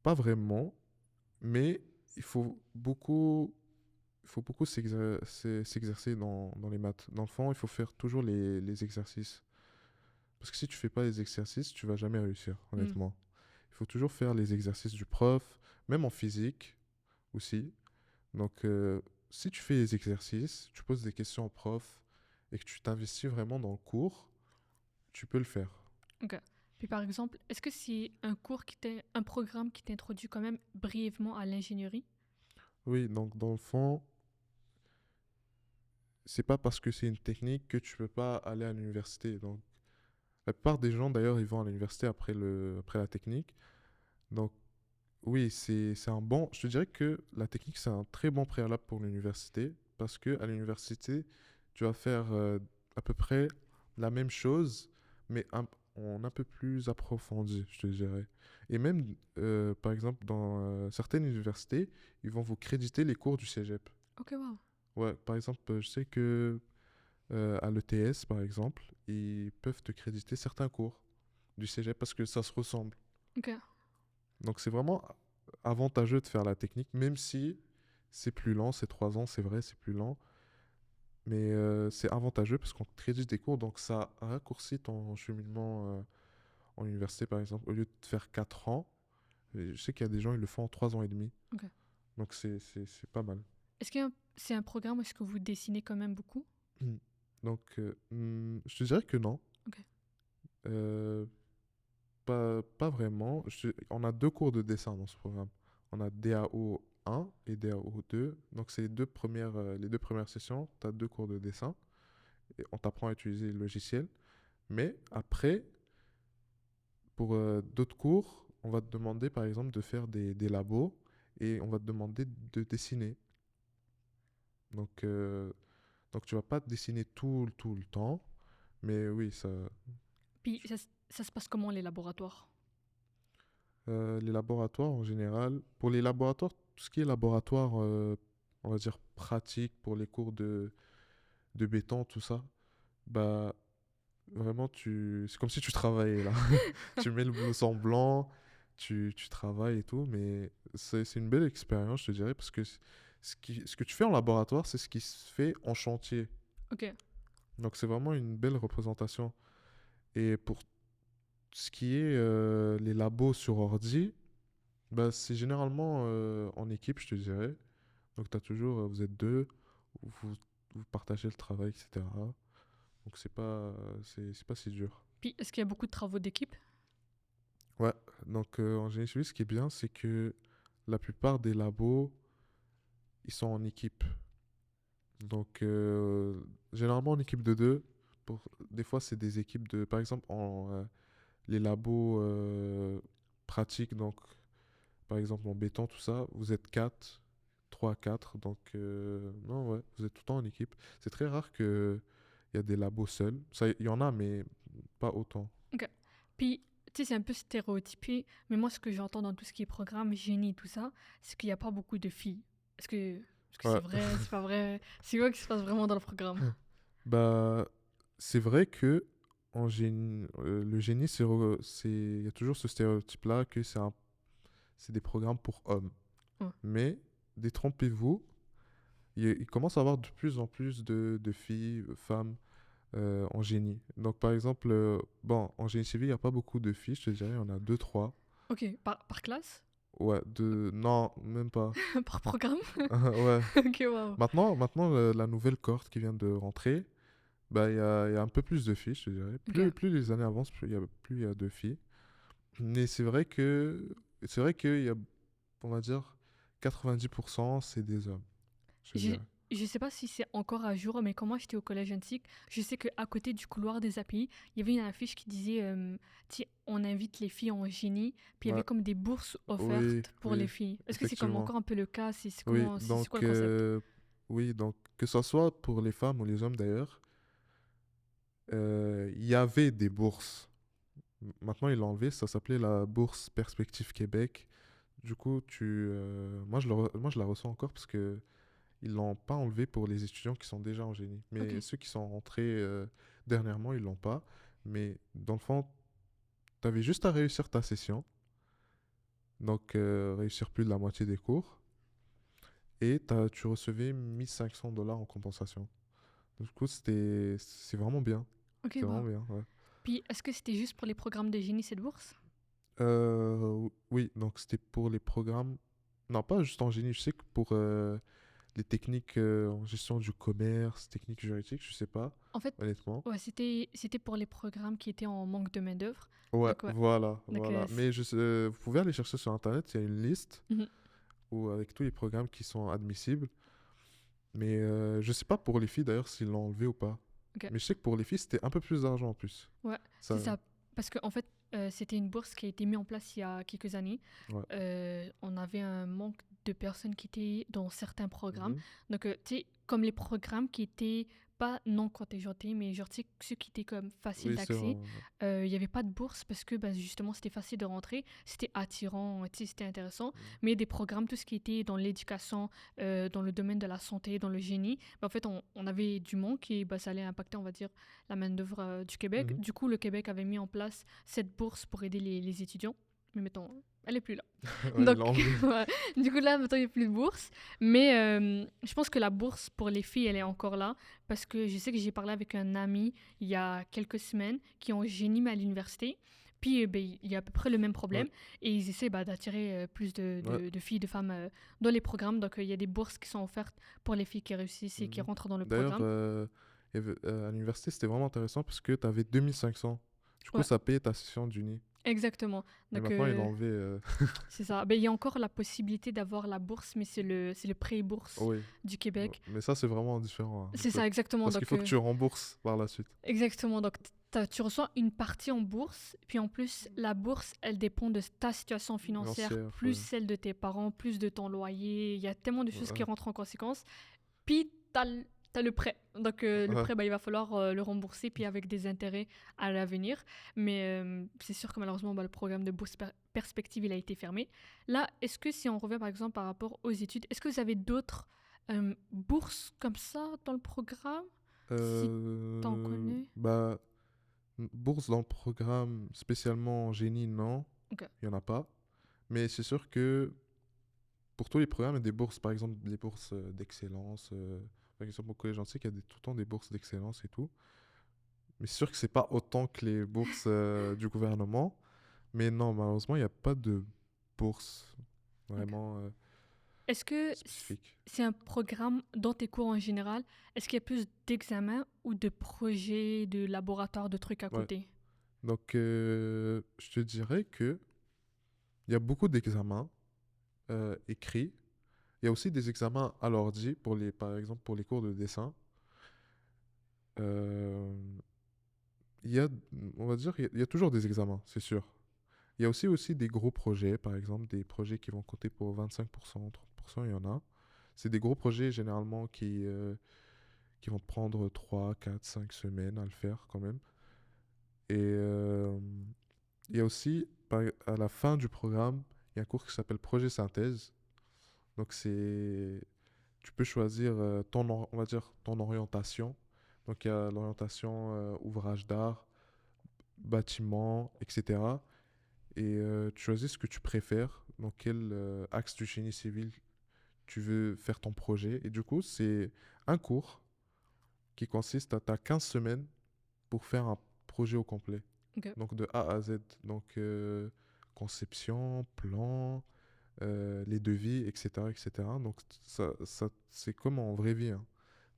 pas vraiment, mais il faut beaucoup, il faut beaucoup s'exercer dans les maths. Dans le fond, il faut faire toujours les exercices. Parce que si tu fais pas les exercices, tu vas jamais réussir, Hmm. honnêtement. Il faut toujours faire les exercices du prof, même en physique aussi. Donc, si tu fais les exercices, tu poses des questions au prof et que tu t'investis vraiment dans le cours, tu peux le faire. Ok. Puis par exemple, est-ce que c'est un programme qui t'introduit quand même brièvement à l'ingénierie? Oui, donc dans le fond, c'est pas parce que c'est une technique que tu peux pas aller à l'université. Donc, la plupart des gens, d'ailleurs, ils vont à l'université après la technique. Donc, oui, c'est un bon. Je te dirais que la technique, c'est un très bon préalable pour l'université parce que à l'université, tu vas faire à peu près la même chose, mais en un peu plus approfondi, je te dirais. Et même, par exemple, dans certaines universités, ils vont vous créditer les cours du cégep. Ok, wow. Ouais, par exemple, je sais que à l'ETS, par exemple, ils peuvent te créditer certains cours du cégep parce que ça se ressemble. Ok. Donc c'est vraiment avantageux de faire la technique, même si c'est plus lent, c'est 3 ans, c'est vrai, c'est plus lent. Mais c'est avantageux parce qu'on te crédite des cours, donc ça raccourcit ton cheminement en université, par exemple. Au lieu de faire 4 ans, et je sais qu'il y a des gens, ils le font en 3 ans et demi. Ok. Donc c'est pas mal. Est-ce que c'est un programme où est-ce que vous dessinez quand même beaucoup? Donc je te dirais que non. Ok. Euh, pas vraiment. On a 2 cours de dessin dans ce programme. On a DAO 1 et DAO 2. Donc, c'est les 2 premières sessions. Tu as 2 cours de dessin. Et on t'apprend à utiliser le logiciel. Mais après, pour d'autres cours, on va te demander, par exemple, de faire des labos et on va te demander de dessiner. Donc, tu vas pas dessiner tout le temps. Mais oui, Puis ça se passe comment les laboratoires? Les laboratoires en général, pour les laboratoires, tout ce qui est laboratoire, on va dire pratique pour les cours de béton, tout ça, bah vraiment, c'est comme si tu travaillais là. Tu mets le blouson blanc, tu travailles et tout, mais c'est une belle expérience, je te dirais, parce que ce que tu fais en laboratoire, c'est ce qui se fait en chantier. Ok. Donc c'est vraiment une belle représentation. Et pour ce qui est les labos sur ordi, bah, c'est généralement en équipe, je te dirais. Donc, t'as toujours, vous êtes deux, vous, vous partagez le travail, etc. Donc, c'est pas si dur. Puis est-ce qu'il y a beaucoup de travaux d'équipe? Ouais, donc en génie civil, ce qui est bien, c'est que la plupart des labos, ils sont en équipe. Donc, généralement en équipe de deux. Des fois, c'est des équipes de. Par exemple, les labos pratiques, donc par exemple en béton, tout ça, vous êtes 4, 3 4. Donc, non, ouais, vous êtes tout le temps en équipe. C'est très rare qu'il y a des labos seuls. Ça, il y en a, mais pas autant. Ok. Puis, tu sais, c'est un peu stéréotypé, mais moi, ce que j'entends dans tout ce qui est programme, génie, tout ça, c'est qu'il n'y a pas beaucoup de filles. Est-ce que c'est Ouais. vrai, c'est pas vrai? C'est quoi qui se passe vraiment dans le programme? Bah, c'est vrai que le génie, il y a toujours ce stéréotype-là que c'est des programmes pour hommes. Ouais. Mais, détrompez-vous, il commence à y avoir de plus en plus de filles, femmes en génie. Donc, par exemple, bon, en génie civil, il n'y a pas beaucoup de filles, je te dirais, il y en a deux, trois. Ok, par classe? Ouais, non, même pas. Par programme? Ouais. Ok, wow. Maintenant la nouvelle cohorte qui vient de rentrer, bah, il y a un peu plus de filles, je te dirais. Ok. Plus les années avancent, plus il y a de filles. Mais c'est vrai qu'il y a, on va dire, 90% c'est des hommes. je Je dirais. je sais pas si c'est encore à jour, mais quand moi j'étais au collège antique, je sais qu'à côté du couloir des API, il y avait une affiche qui disait on invite les filles en génie, puis il y avait Ouais, comme des bourses oui, offertes pour les oui, filles. Est-ce que c'est comme effectivement. encore un peu le cas? Oui, C'est quoi le concept? oui, donc que ce soit pour les femmes ou les hommes d'ailleurs, il y avait des bourses. Maintenant, ils l'ont enlevé, ça s'appelait la bourse Perspective Québec. Du coup, moi, je la reçois encore parce que ils l'ont pas enlevé pour les étudiants qui sont déjà en génie. Ok, Mais ceux qui sont rentrés dernièrement, ils l'ont pas. Mais dans le fond, tu avais juste à réussir ta session, donc réussir plus de la moitié des cours, et tu recevais 1 500 $ en compensation. Du coup, c'est vraiment bien. ok, C'est vraiment wow. bien, ouais. Puis est-ce que c'était juste pour les programmes de génie cette bourse? Oui, donc c'était pour les programmes. Non, pas juste en génie. Je sais que pour les techniques en gestion du commerce, techniques juridiques, je sais pas, En fait, honnêtement. ouais, c'était pour les programmes qui étaient en manque de main-d'œuvre. Ouais, Donc ouais, voilà, donc voilà. Mais vous pouvez aller chercher sur Internet, il y a une liste mhm, avec tous les programmes qui sont admissibles. Mais je sais pas pour les filles d'ailleurs s'ils l'ont enlevé ou pas. ok. Mais je sais que pour les filles, c'était un peu plus d'argent en plus. Ouais, c'est Ça, ça. Parce qu'en fait, c'était une bourse qui a été mise en place il y a quelques années. ouais. On avait un manque de personnes qui étaient dans certains programmes. Mhm. Donc, tu sais, comme les programmes qui étaient pas non contingentés, mais genre, tu sais, ceux qui étaient comme faciles Oui, c'est vrai. d'accès, il n'y avait pas de bourse parce que bah, justement, c'était facile de rentrer, c'était attirant, tu sais, c'était intéressant. Mhm. Mais des programmes, tout ce qui était dans l'éducation, dans le domaine de la santé, dans le génie, bah, en fait, on avait du manque et bah, ça allait impacter, on va dire, la main-d'œuvre du Québec. Mhm. Du coup, le Québec avait mis en place cette bourse pour aider les étudiants. Mais mettons, elle est plus là. Ouais, ils Donc, l'ont enlevé. ouais. Du coup, là, maintenant, il n'y a plus de bourse. Mais je pense que la bourse pour les filles, elle est encore là. Parce que je sais que j'ai parlé avec un ami il y a quelques semaines qui ont génie mais à l'université. Puis, ben, il y a à peu près le même Ouais, problème. Et ils essaient bah, d'attirer plus ouais. de filles, de femmes dans les programmes. Donc, il y a des bourses qui sont offertes pour les filles qui réussissent et qui Mhm. rentrent dans le D'ailleurs, programme. à l'université, c'était vraiment intéressant parce que tu avais 2500. Du coup, Ouais, ça payait ta session d'uni. exactement. Mais Donc, maintenant, ils l'ont enlevé. c'est ça. Ben, il y a encore la possibilité d'avoir la bourse, mais c'est le pré-bourse Oui. du Québec. Mais ça, c'est vraiment différent, hein. C'est ça, exactement. Parce qu'il Donc, faut que tu rembourses par la suite. exactement. Donc, tu reçois une partie en bourse, puis en plus, la bourse, elle dépend de ta situation financière, Financière, plus ouais. celle de tes parents, plus de ton loyer. Il y a tellement de choses qui Ouais. rentrent en conséquence. Puis, t'as le prêt. Donc, le Ouais. prêt, bah, il va falloir le rembourser, puis avec des intérêts à l'avenir. Mais c'est sûr que malheureusement, bah, le programme de bourse perspective, il a été fermé. Là, est-ce que si on revient par exemple par rapport aux études, est-ce que vous avez d'autres bourses comme ça dans le programme? Si t'en connais. Bah, bourse dans le programme, spécialement en génie, non, Ok. il n'y en a pas. Mais c'est sûr que pour tous les programmes, il y a des bourses, par exemple, des bourses d'excellence. Par exemple, au collège antique, il y a tout le temps des bourses d'excellence et tout. Mais c'est sûr que c'est pas autant que les bourses du gouvernement. Mais non, malheureusement, il n'y a pas de bourse Ok. vraiment Est-ce que spécifique. c'est un programme dans tes cours en général? Est-ce qu'il y a plus d'examens ou de projets, de laboratoires, de trucs à Ouais. côté? Donc, je te dirais que il y a beaucoup d'examens écrits. Il y a aussi des examens à l'ordi, par exemple pour les cours de dessin. Euh, il y a, on va dire, il y a toujours des examens, c'est sûr. Il y a aussi des gros projets, par exemple, des projets qui vont compter pour 25%, 30%, il y en a. C'est des gros projets généralement qui vont prendre 3 4 5 semaines à le faire quand même. Et il y a aussi, à la fin du programme, il y a un cours qui s'appelle projet synthèse. Donc tu peux choisir on va dire, ton orientation. Donc il y a l'orientation ouvrage d'art, bâtiment, etc. Et tu choisis ce que tu préfères, dans quel axe du génie civil tu veux faire ton projet. Et du coup, c'est un cours qui consiste à t'as 15 semaines pour faire un projet au complet. Ok. Donc de A à Z. Donc conception, plan, les devis, etc., etc. Donc c'est comme en vraie vie, hein.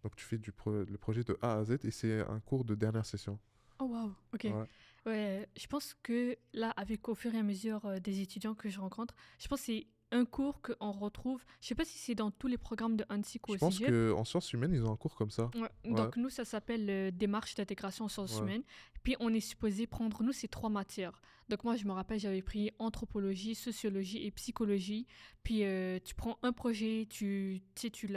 Donc tu fais le projet de A à Z et c'est un cours de dernière session. Oh wow, ok. Ouais. Ouais, je pense que là, avec au fur et à mesure des étudiants que je rencontre, je pense que c'est un cours qu'on retrouve, je sais pas si c'est dans tous les programmes de ANSSIC ou Je au pense cégep. qu'en sciences humaines, ils ont un cours comme ça. Ouais. Ouais, Donc nous, ça s'appelle démarche d'intégration en sciences ouais. humaines. Puis on est supposé prendre, nous, c'est 3 matières. Donc moi, je me rappelle, j'avais pris anthropologie, sociologie et psychologie. Puis tu prends un projet, tu sais, tu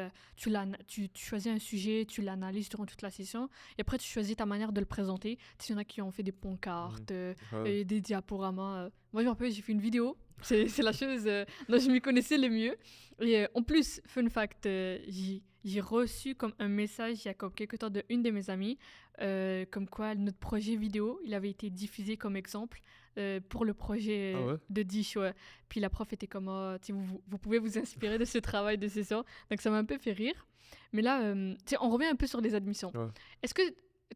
choisis un sujet, tu l'analyses durant toute la session. Et après, tu choisis ta manière de le présenter. Tu sais, il y en a qui ont fait des Mhm. pancartes, Ouais. et des diaporamas. Moi, je me rappelle, j'ai fait une vidéo. C'est la chose dont je m'y connaissais le mieux. Et en plus, fun fact, j'ai reçu comme un message il y a comme quelques temps de une de mes amies, comme quoi notre projet vidéo, il avait été diffusé comme exemple pour le projet Ah ouais? de Dish. Ouais. Puis la prof était comme, oh, tu sais, vous pouvez vous inspirer de ce travail de session. Donc ça m'a un peu fait rire. Mais là, tu sais, on revient un peu sur les admissions. Ouais. Est-ce que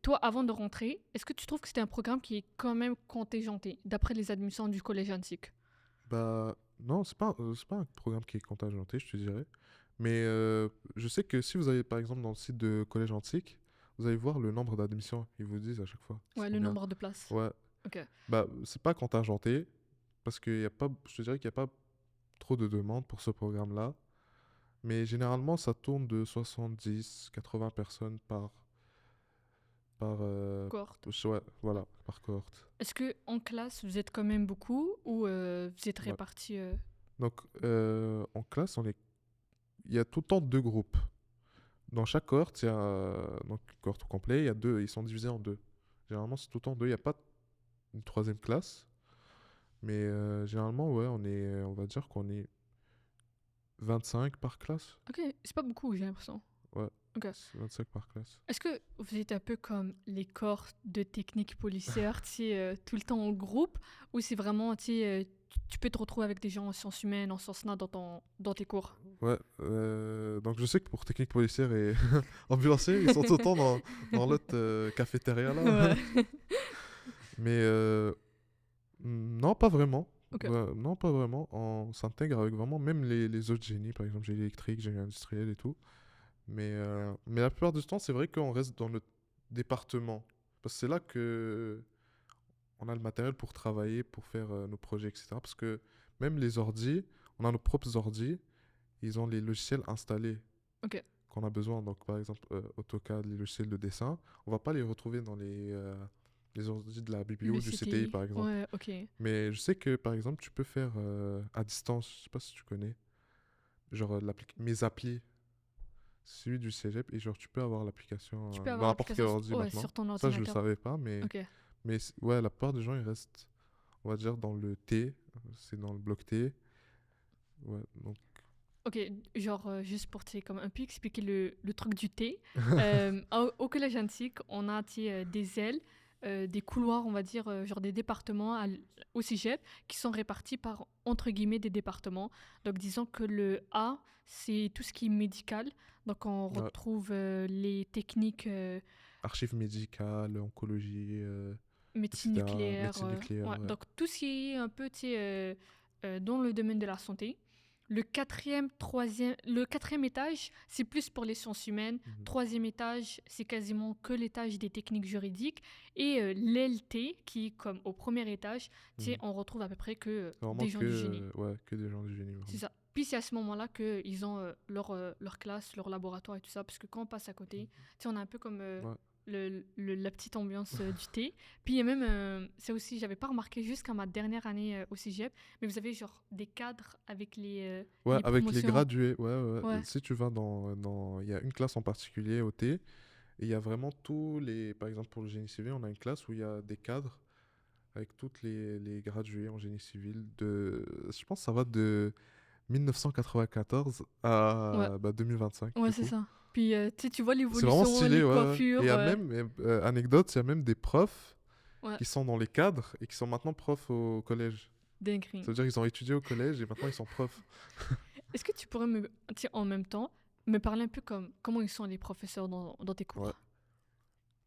toi, avant de rentrer, est-ce que tu trouves que c'était un programme qui est quand même contingenté, d'après les admissions du collège antique? Bah, non, c'est pas un programme qui est contingenté, je te dirais. Mais je sais que si vous allez, par exemple, dans le site de Collège Antique, vous allez voir le nombre d'admissions. Ils vous disent à chaque fois. C'est Ouais, le combien. nombre de places. Ouais. Ok. Bah, c'est pas contingenté, parce qu'il y a pas, je te dirais qu'il n'y a pas trop de demandes pour ce programme-là. Mais généralement, ça tourne de 70-80 personnes par, Cohorte. ouais, voilà, par cohorte. Est-ce que en classe, vous êtes quand même beaucoup ou vous êtes Ouais. répartis Donc, en classe, il y a tout le temps deux groupes. Dans chaque cohorte, il y a donc cohorte au complet, il y a deux, ils sont divisés en deux. Généralement, c'est tout le temps deux. Il n'y a pas une troisième classe, mais généralement, ouais, on va dire qu'on est 25 par classe. Ok, c'est pas beaucoup, j'ai l'impression. Ouais, Ok. c'est 25 par classe. Est-ce que vous êtes un peu comme les corps de technique policière, tu sais, tout le temps en groupe, ou c'est vraiment, tu sais, tu peux te retrouver avec des gens en sciences humaines, en sciences nat dans tes cours? Ouais, donc je sais que pour technique policière et ambulancier, ils sont tout le temps dans l'autre cafétéria là. Ouais. Mais non, pas vraiment. Ok. Ouais, non, pas vraiment. On s'intègre avec vraiment même les autres génies, par exemple génie électrique, génie industriel et tout. Mais la plupart du temps, c'est vrai qu'on reste dans le département. Parce que c'est là que on a le matériel pour travailler, pour faire nos projets, etc. Parce que même les ordis, on a nos propres ordis, ils ont les logiciels installés Ok. qu'on a besoin. Donc, par exemple, AutoCAD, les logiciels de dessin, on va pas les retrouver dans les ordis de la Le BBO, du CTI, CTI. par exemple. Ouais, ok. Mais je sais que, par exemple, tu peux faire à distance, je sais pas si tu connais, genre mes applis, celui du Cégep, et genre tu peux avoir l'application Tu peux dans avoir n'importe quel l'application ordi ouais, maintenant. sur ton Ça, je le ordinateur. savais pas, mais, Ok. ouais, la plupart des gens, ils restent, on va dire, dans le T, c'est dans le bloc T. Ouais, donc, Ok, genre, juste pour tu sais, comme un peu expliquer le truc du thé. Au collège antique, on a tu sais, des ailes, des couloirs, on va dire, genre des départements au cégep, qui sont répartis par, entre guillemets, des départements. Donc, disons que le A, c'est tout ce qui est médical. Donc, on ouais, retrouve les techniques archives médicales, oncologie, médecine etc., nucléaire. médecine nucléaire, Ouais. ouais. Donc, tout ce qui est un peu tu sais, dans le domaine de la santé. Le quatrième étage, c'est plus pour les sciences humaines. Mhm. Troisième étage, c'est quasiment que l'étage des techniques juridiques. Et l'LT, qui est comme au premier étage, tu sais, Mhm. on retrouve à peu près que C'est vraiment des gens du génie. ouais, que des gens du génie, C'est vraiment. ça. Puis c'est à ce moment-là qu'ils ont leur classe, leur laboratoire et tout ça. Parce que quand on passe à côté, tu sais, on a un peu comme Ouais. la petite ambiance du thé. Puis il y a même, ça aussi, j'avais pas remarqué jusqu'à ma dernière année au cégep, mais vous avez genre des cadres avec Ouais, les avec les promotions. gradués, ouais, ouais, ouais. Ouais, Si tu vas il y a une classe en particulier au T, et il y a vraiment tous les, par exemple pour le génie civil, on a une classe où il y a des cadres avec toutes les gradués en génie civil je pense que ça va de 1994 ouais, à 2025 ouais, du c'est coup. ça. Puis tu vois C'est vraiment l'évolution, stylé, les ouais, ouais. Et il coiffures. y a même, anecdote, il y a même des profs Ouais, qui sont dans les cadres et qui sont maintenant profs au collège. Ça dinguerie. veut dire qu'ils ont étudié au collège et maintenant ils sont profs. Est-ce que tu pourrais me, tu sais, en même temps, me parler un peu comme comment ils sont les professeurs dans tes Ouais. cours?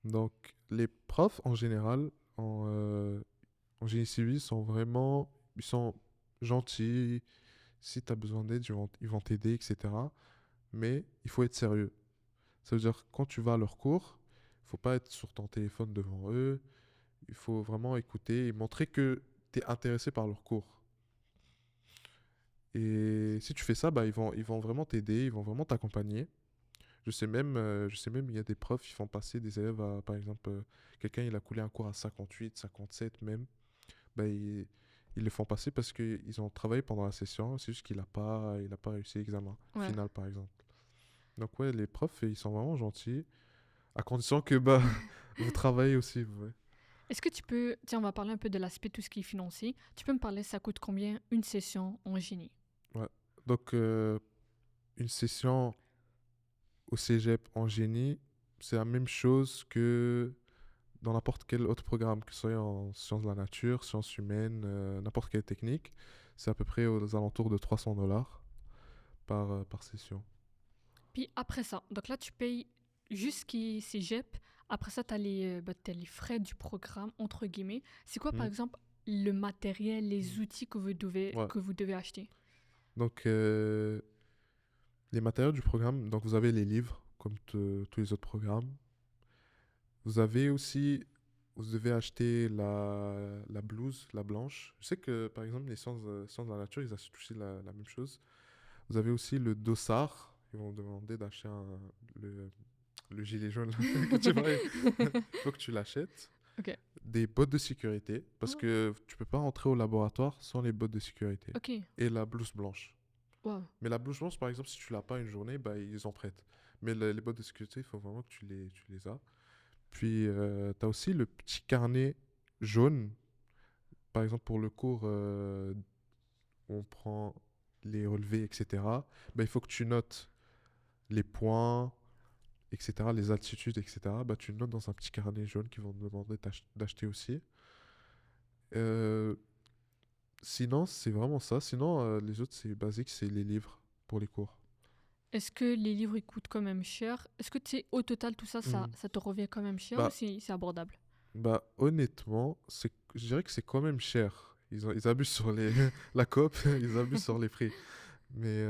Donc, les profs, en général, en génie civil, ils sont gentils. Si tu as besoin d'aide, ils vont t'aider, etc. Mais il faut être sérieux. Ça veut dire, quand tu vas à leur cours, il faut pas être sur ton téléphone devant eux. Il faut vraiment écouter et montrer que tu es intéressé par leur cours. Et si tu fais ça, bah, ils vont vraiment t'aider, ils vont vraiment t'accompagner. Je sais même, il y a des profs qui font passer des élèves à, par exemple, quelqu'un, il a coulé un cours à 58, 57 même. Bah, ils le font passer parce qu'ils ont travaillé pendant la session, c'est juste qu'il a pas réussi l'examen Ouais. final, par exemple. Donc, ouais, les profs, ils sont vraiment gentils, à condition que bah, vous travaillez aussi. Ouais. Est-ce que tu peux, tiens, on va parler un peu de l'aspect tout ce qui est financier. Tu peux me parler, ça coûte combien une session en génie? Ouais. Donc, une session au cégep en génie, c'est la même chose que dans n'importe quel autre programme, que ce soit en sciences de la nature, sciences humaines, n'importe quelle technique. C'est à peu près aux alentours de 300 $ par session. Puis après ça, donc là, tu payes jusqu'à cégep. Après ça, tu as t'as les frais du programme, entre guillemets. C'est quoi, par Hmm. exemple, le matériel, les outils Ouais. que vous devez acheter? Donc, les matériaux du programme, donc vous avez les livres, comme tous les autres programmes. Vous avez aussi, vous devez acheter la blouse, la blanche. Je sais que, par exemple, les sciences de la nature, ils achètent aussi la même chose. Vous avez aussi le dossard. Ils vont vous demander d'acheter le, le gilet jaune là, que tu vois. Il faut que tu l'achètes. Ok. Des bottes de sécurité, parce Oh, que tu peux pas rentrer au laboratoire sans les bottes de sécurité. ok. Et la blouse blanche. Wow. Mais la blouse blanche, par exemple, si tu l'as pas une journée, bah, ils en prêtent. Mais les bottes de sécurité, il faut vraiment que tu les as. Puis, tu as aussi le petit carnet jaune. Par exemple, pour le cours, on prend les relevés, etc. Bah, il faut que tu notes les points, etc., les altitudes, etc. Bah, tu notes dans un petit carnet jaune qu'ils vont te demander d'acheter aussi. Euh, Sinon, c'est vraiment ça. Sinon, les autres, c'est basique, c'est les livres pour les cours. Est-ce que les livres ils coûtent quand même cher? Est-ce que tu sais, au total, tout ça, Mhm. ça te revient quand même cher ou Bah, c'est abordable? honnêtement, je dirais que c'est quand même cher. Ils abusent sur la coop, ils abusent sur les prix. Mais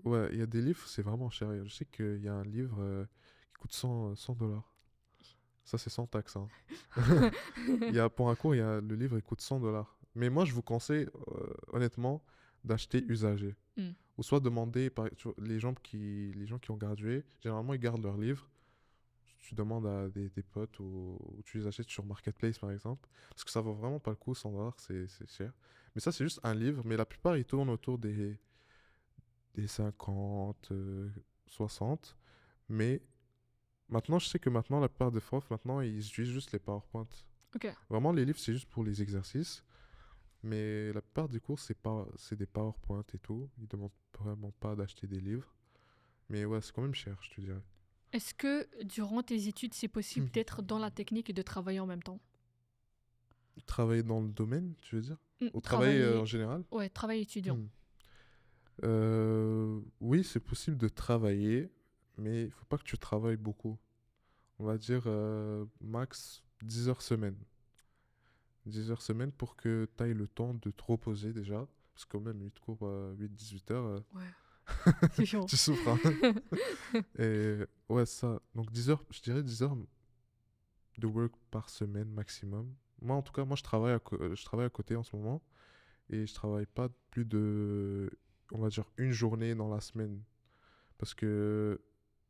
ouais, il y a des livres, c'est vraiment cher. Je sais qu'il y a un livre qui coûte 100 $. Ça, c'est sans taxe, hein. Pour un cours, le livre, il coûte 100 $. Mais moi, je vous conseille, honnêtement, d'acheter usagé. Hmm. Ou soit demander, tu vois, les gens qui ont gradué, généralement, ils gardent leurs livres. Tu demandes à des potes ou tu les achètes sur Marketplace, par exemple. Parce que ça vaut vraiment pas le coup, 100 $, c'est cher. Mais ça, c'est juste un livre. Mais la plupart, ils tournent autour des 50, 60. Mais maintenant, je sais que maintenant, la plupart des profs, maintenant, ils utilisent juste les PowerPoint. Ok. Vraiment, les livres, c'est juste pour les exercices. Mais la plupart des cours, c'est des PowerPoint et tout. Ils demandent vraiment pas d'acheter des livres. Mais ouais, c'est quand même cher, je te dirais. Est-ce que durant tes études, c'est possible d'être dans la technique et de travailler en même temps? Travailler dans le domaine, tu veux dire? Ou travailler en Travailler, général? ouais, travail étudiant. Hmm. Oui, c'est possible de travailler, mais il faut pas que tu travailles beaucoup. On va dire max 10 heures semaine. 10 heures semaine pour que tu ailles le temps de te reposer déjà. Parce que quand même, 8 cours, 8-18 heures, Ouais, c'est chaud. tu souffres, hein. Et ouais, ça. Donc 10 heures, je dirais 10 heures de work par semaine maximum. Moi, en tout cas, moi, je travaille à côté en ce moment. Et je travaille pas plus de, on va dire, une journée dans la semaine. Parce que,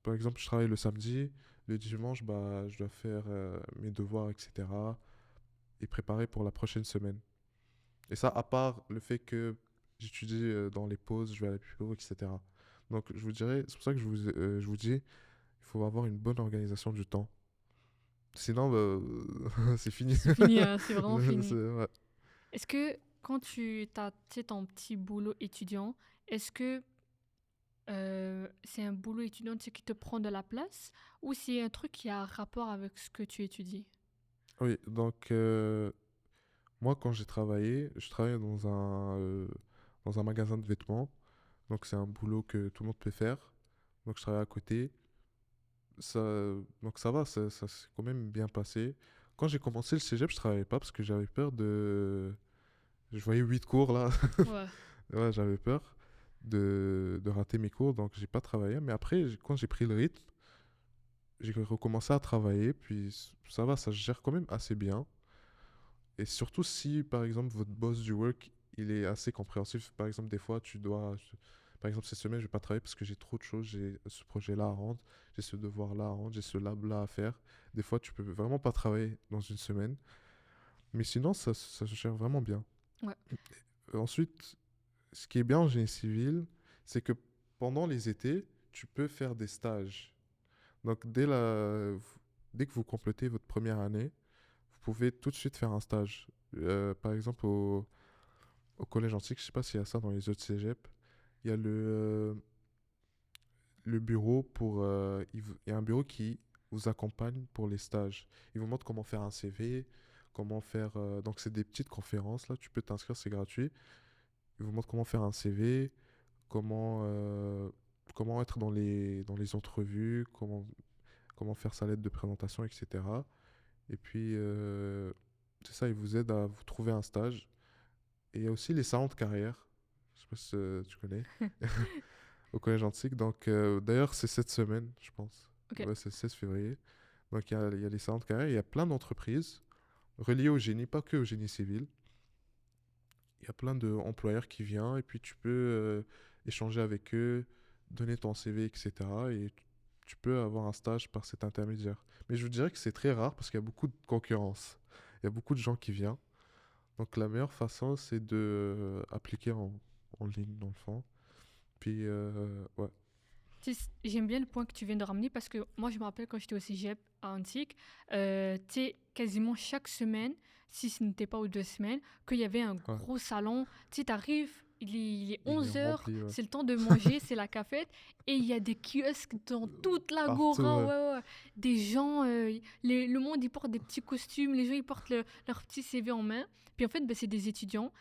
par exemple, je travaille le samedi, le dimanche, bah, je dois faire mes devoirs, etc. et préparer pour la prochaine semaine. Et ça, à part le fait que j'étudie dans les pauses, je vais à la biblio, etc. Donc, je vous dirais, c'est pour ça que je vous dis, il faut avoir une bonne organisation du temps. Sinon, bah, c'est fini. C'est fini, hein, c'est vraiment fini. Ouais. Est-ce que quand tu as, tu sais, ton petit boulot étudiant, est-ce que c'est un boulot étudiant tu sais, qui te prend de la place ou c'est un truc qui a un rapport avec ce que tu étudies? Oui, donc moi, quand j'ai travaillé, je travaillais dans un magasin de vêtements. Donc, c'est un boulot que tout le monde peut faire. Donc, je travaille à côté. Ça, donc, ça va, ça s'est quand même bien passé. Quand j'ai commencé le cégep, je travaillais pas parce que j'avais peur de. Je voyais 8 cours là. Ouais. Ouais, j'avais peur de rater mes cours, donc j'ai pas travaillé. Mais après, quand j'ai pris le rythme, j'ai recommencé à travailler. Puis, ça va, ça se gère quand même assez bien. Et surtout si, par exemple, votre boss du work, il est assez compréhensif. Par exemple, des fois, par exemple, cette semaine, je vais pas travailler parce que j'ai trop de choses. J'ai ce projet-là à rendre, j'ai ce devoir-là à rendre, j'ai ce lab-là à faire. Des fois, tu peux vraiment pas travailler dans une semaine. Mais sinon, ça se gère vraiment bien. Ouais. Ensuite, ce qui est bien en génie civil, c'est que pendant les étés, tu peux faire des stages. Donc, dès que vous complétez votre première année, vous pouvez tout de suite faire un stage. Par exemple, au collège antique, je sais pas s'il y a ça dans les autres cégeps, il y a le bureau il y a un bureau qui vous accompagne pour les stages. Il vous montre comment faire un CV, comment faire. Donc, c'est des petites conférences là, tu peux t'inscrire, c'est gratuit. Il vous montre comment faire un CV, comment, euh, comment être dans les entrevues, comment faire sa lettre de présentation, etc. Et puis, c'est ça, il vous aide à vous trouver un stage. Et il y a aussi les salons de carrière. Je sais pas si tu connais. Au collège antique. Donc, d'ailleurs, c'est cette semaine, je pense. Ok. Ouais, c'est le 16 février. Donc, il y a les salons de carrière. Il y a plein d'entreprises reliées au génie, pas que au génie civil. Il y a plein d'employeurs qui viennent et puis tu peux échanger avec eux, donner ton CV, etc. Et tu peux avoir un stage par cet intermédiaire. Mais je vous dirais que c'est très rare parce qu'il y a beaucoup de concurrence. Il y a beaucoup de gens qui viennent. Donc la meilleure façon, c'est de appliquer en ligne, dans le fond. Puis, ouais. Tu sais, j'aime bien le point que tu viens de ramener parce que moi, je me rappelle quand j'étais au cégep à Antique, tu sais, quasiment chaque semaine, si ce n'était pas aux 2 semaines, qu'il y avait un Ouais. gros salon. Tu sais, t'arrives, il est Il est 11 heures, rempli, ouais. c'est le temps de manger, c'est la cafette, et il y a des kiosques dans toute Partout, l'agora, ouais. ouais, ouais. Des gens, le monde, ils portent des petits costumes, les gens, ils portent leur petit CV en main. Puis en fait, ben, c'est des étudiants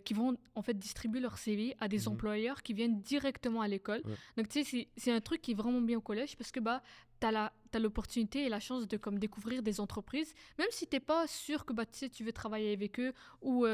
qui vont en fait distribuer leur CV à des Mhm. employeurs qui viennent directement à l'école. Ouais. Donc, tu sais, c'est un truc qui est vraiment bien au collège parce que bah, t'as l'opportunité et la chance de comme, découvrir des entreprises, même si t'es pas sûr que bah, tu sais, tu veux travailler avec eux ou